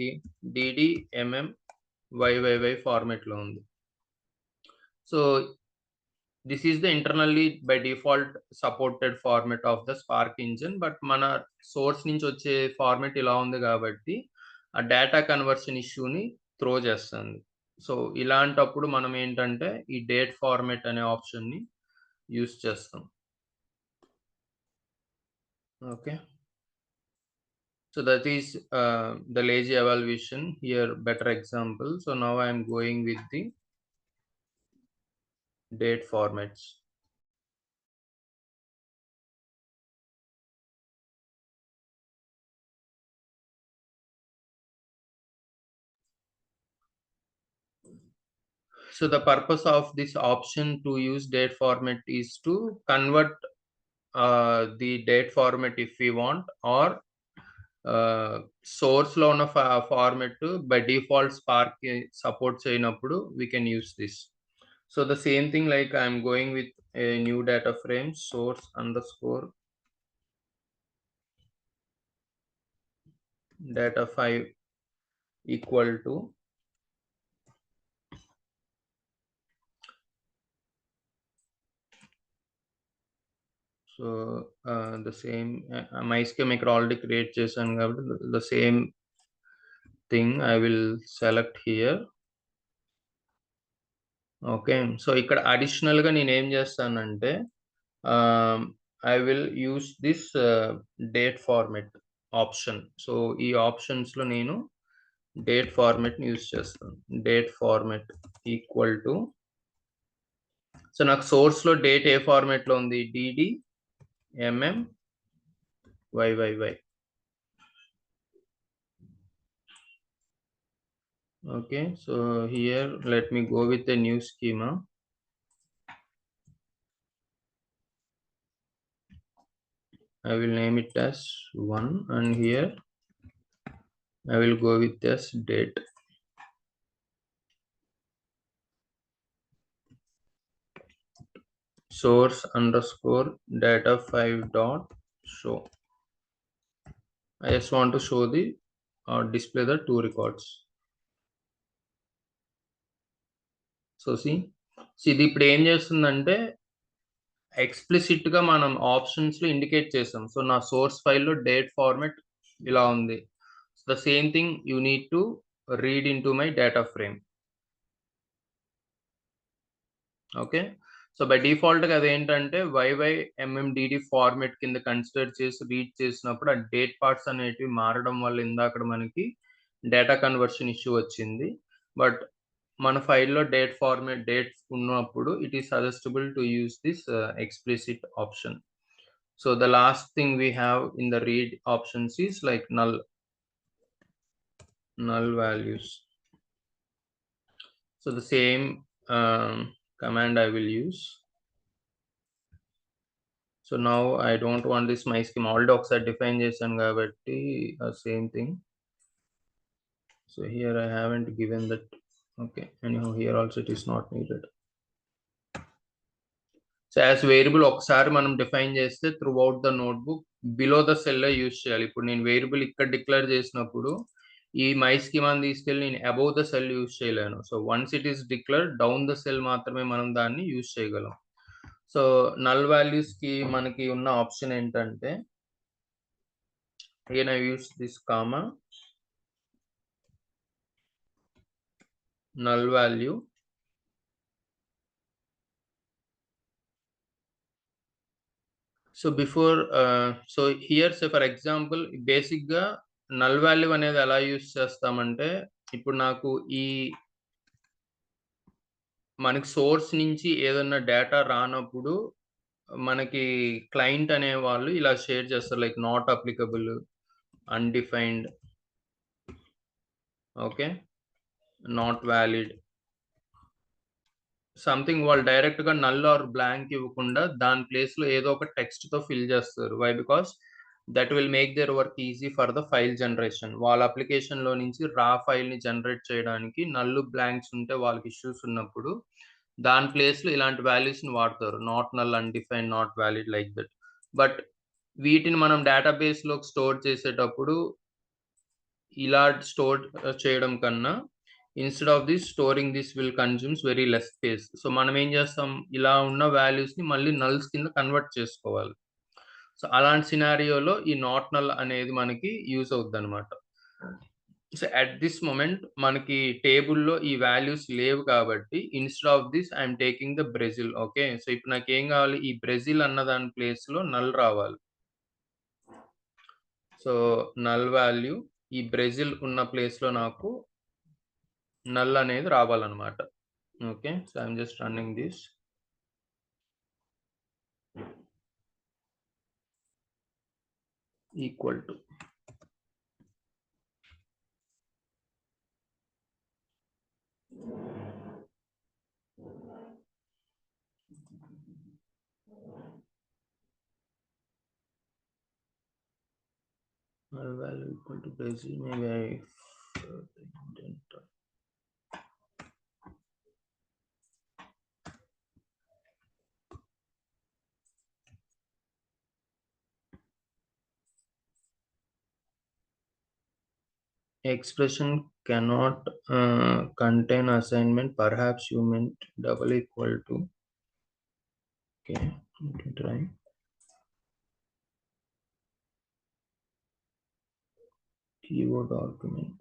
DDMMYYY ఫార్మెట్ లో ఉంది. So this is the internally by default supported format of the Spark engine, but మన సోర్స్ నుంచి వచ్చే ఫార్మెట్ ఇలా ఉంది కాబట్టి ఆ డేటా కన్వర్షన్ ఇష్యూని త్రో చేస్తుంది. సో ఇలాంటప్పుడు మనం ఏంటంటే ఈ డేట్ ఫార్మెట్ అనే ఆప్షన్ని యూస్ చేస్తాం. Okay, so that is the lazy evaluation. Here better example. So now I am going with the date formats. So the purpose of this option to use date format is to convert the date format if we want, or source లో ఉన్న format by default Spark support చేయనప్పుడు we can use this. So the same thing, like I am going with a new data frame, source underscore data 5 equal to so the same MySQL ఇక్కడ already create చేశాను కాబట్టి the same thing I will select here. Okay, so ఇక్కడ additional గా నేను ఏం చేస్తానంటే I will use this date format option. So ఈ options లో నేను డేట్ ఫార్మెట్ ని యూస్ చేస్తాను. Date format equal to, so నాకు సోర్స్ లో డేట్ ఏ ఫార్మెట్ లో ఉంది? DDMMYYY. okay, so here let me go with a new schema. I will name it as 1, and here I will go with this date. Source underscore data 5 dot show. I just want to show the display the two records. So see ఇది ఇప్పుడు ఏం చేస్తుందంటే explicit గా మనం options లో indicate చేసాం. So నా source ఫైల్లో డేట్ ఫార్మెట్ ఇలా ఉంది. The same thing you need to read in to my data frame. Okay, so by default గా అదేంటంటే YYMMDD ఫార్మెట్ కింద కన్సిడర్ చేసి రీడ్ చేసినప్పుడు ఆ డేట్ పార్ట్స్ అనేటివి మారడం వల్ల ఇందాక మనకి డేటా కన్వర్షన్ ఇష్యూ వచ్చింది. బట్ మన ఫైల్లో డేట్ ఫార్మెట్ డేట్ ఉన్నప్పుడు it is suggestible to use this explicit option. So the last thing we have in the read options is like null values. So the same command I will use. So now I don't want this MySQL all docs are defined చేశాను కాబట్టి same thing. So here I haven't given that. Okay, anyhow here also it is not needed. So as variable ఒకసారి మనం define చేస్తే through out the notebook below the cell లో use చేయాలి. ఇప్పుడు నేను variable ఇక్కడ డిక్లేర్ చేసినప్పుడు ఈ మై స్కీమాని తీసుకెళ్ళి నేను అబౌవ్ ద సెల్ యూజ్ చేయలేను. So once it is declare down the cell మాత్రమే మనం దాన్ని యూజ్ చేయగలం. సో నల్ వాల్యూస్ కి మనకి ఉన్న ఆప్షన్ ఏంటంటే again I use this comma null value. So before so here say for example basic గా null value అనేది ఎలా యూస్ చేస్తామంటే ఇప్పుడు నాకు ఈ మనకి సోర్స్ నుంచి ఏదన్నా డేటా రానప్పుడు మనకి క్లయింట్ అనే వాళ్ళు ఇలా షేర్ చేస్తారు like not applicable, undefined, okay, not valid something. వాళ్ళు డైరెక్ట్ గా నల్ ఆర్ బ్లాంక్ ఇవ్వకుండా దాని ప్లేస్ లో ఏదో ఒక టెక్స్ట్ తో ఫిల్ చేస్తారు. Why? Because that will make their work easy for the file generation. వాళ్ళ అప్లికేషన్ లో నుంచి రా ఫైల్ ని జనరేట్ చేయడానికి నల్లు బ్లాంక్స్ ఉంటే వాళ్ళకి ఇష్యూస్ ఉన్నప్పుడు దాని ప్లేస్ లో ఇలాంటి వాల్యూస్ ని వాడతారు. Not null, undefined, not valid, like that. But వీటిని మనం డేటాబేస్ లో స్టోర్ చేసేటప్పుడు ఇలా స్టోర్ చేయడం కన్నా instead of this storing this will consumes very less space. So మనం ఏం చేస్తాం, ఇలా ఉన్న వాల్యూస్ ని మళ్ళీ నల్స్ కింద కన్వర్ట్ చేసుకోవాలి. సో అలాంటి సినారియోలో ఈ నాట్ నల్ అనేది మనకి యూస్ అవుద్ది అనమాట. సో అట్ దిస్ మొమెంట్ మనకి టేబుల్లో ఈ వాల్యూస్ లేవు కాబట్టి instead of this I'm taking the Brazil. Okay, so ఇప్పుడు నాకు ఏం కావాలి, ఈ బ్రెజిల్ అన్న దాని ప్లేస్ లో నల్ రావాలి. సో నల్ వాల్యూ ఈ బ్రెజిల్ ఉన్న ప్లేస్ లో నాకు నల్ అనేది రావాలన్నమాట. Okay, so I'm just running this. Equal to null value equal to Brazil. Maybe I didn't. Expression cannot contain assignment. Perhaps you meant double equal to. Okay, let me try. Keyword argument.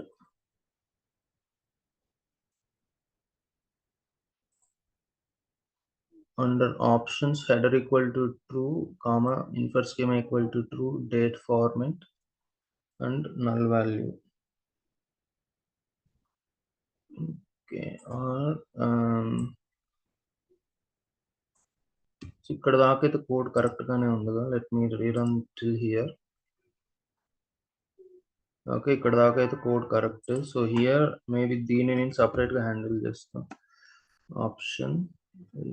Under options, header equal to true, comma, infer schema equal to true, date format, and null value. Okay, or ఇక్కడ దాకా అయితే code correct గానే ఉందిగా. Let me rerun till here. Okay, ఇక్కడ దాకా అయితే code correct. So here maybe దీన్ని నేను సపరేట్ గా హ్యాండిల్ చేస్తాను. Option,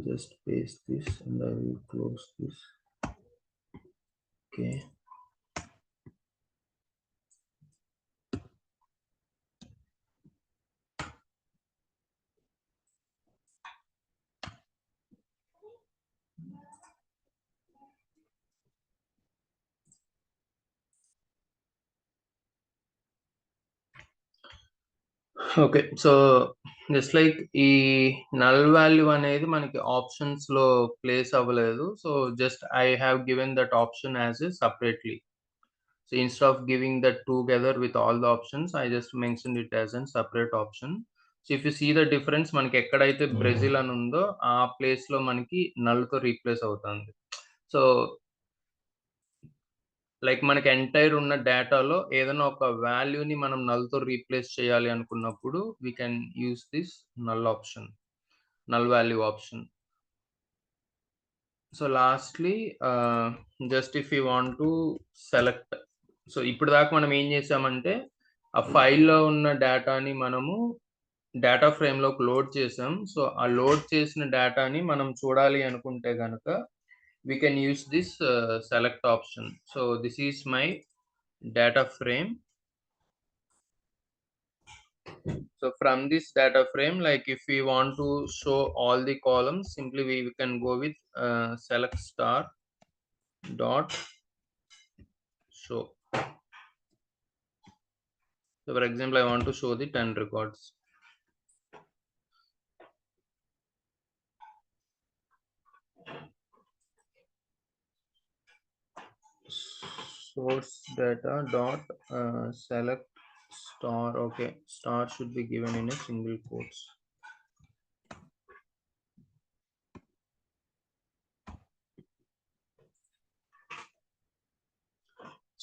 just paste this and I will close this. Okay, okay. So just like ఈ నల్ వాల్యూ అనేది మనకి ఆప్షన్స్ లో ప్లేస్ అవ్వలేదు. So just I have given that option as a separately. So instead of giving that together with all the options I just mention it as an separate option. So if you see the difference, మనకి ఎక్కడైతే Brazil అని ఉందో ఆ place లో మనకి null తో replace అవుతుంది. So like మనకి ఎంటైర్ ఉన్న డేటాలో ఏదైనా ఒక వాల్యూని మనం నల్తో రీప్లేస్ చేయాలి అనుకున్నప్పుడు we can use this null option, null value option. So lastly just if you want to select, so ఇప్పుడు దాకా మనం ఏం చేసామంటే ఆ ఫైల్లో ఉన్న డేటాని మనము డేటా ఫ్రేమ్లోకి లోడ్ చేసాం. సో ఆ లోడ్ చేసిన డేటాని మనం చూడాలి అనుకుంటే కనుక we can use this select option. So this is my data frame. So from this data frame, like if we want to show all the columns, simply we can go with select star dot show. So for example, I want to show the 10 records. Source data dot select star. Okay, star should be given in a single quotes.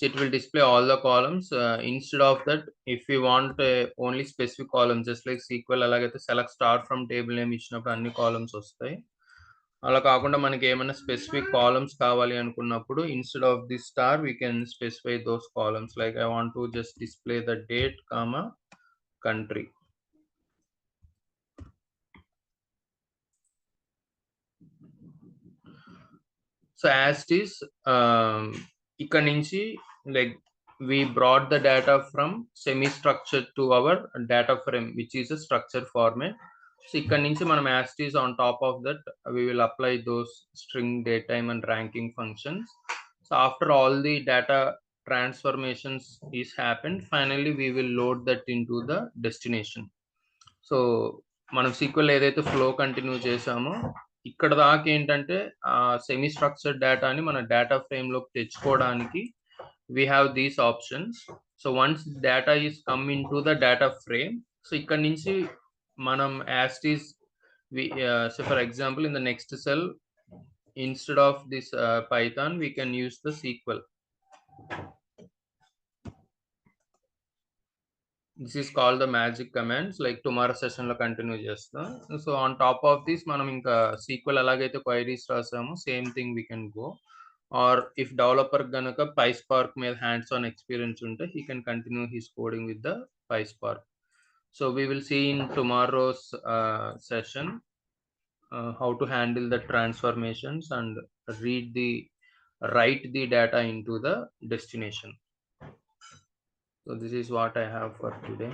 So it will display all the columns. Instead of that, if we want only specific columns, just like SQL అలాగైతే select star from table name ఇచ్చినప్పుడు అన్ని columns వస్తాయి. అలా కాకుండా మనకి ఏమైనా specific columns కావాలి అనుకున్నప్పుడు instead of the star we can specify those columns. Like I want to just display the date comma country. So as it is ఇక్కడ నుంచి like we brought the data from semi structured to our data frame, which is a structured format. So ఇక్కడ నుంచి మనం as it is on top of that we will apply those string, datetime and ranking functions. So after all the data transformations is happened, finally we will load that into the destination. So మనం sequel ఏదైతే flow continue చేసామో ఇక్కడ దాకా ఏంటంటే semi structured డేటాని మన data ఫ్రేమ్లోకి తెచ్చుకోవడానికి we have these options. So once data is come into the data frame, so ఇక్కడ నుంచి మనం as it is we so for example in the next cell instead of this Python we can use the SQL. This is called the magic commands. Like tomorrow session లో continue చేస్తాం. So on top of this మనం ఇంకా SQL ఎలాగైతే queries రాసామో same thing we can go. Or if developer గనక PySpark మీద hands on experience ఉంటే he can continue his coding with the PySpark. So we will see in tomorrow's session how to handle the transformations and write the data into the destination. So this is what I have for today.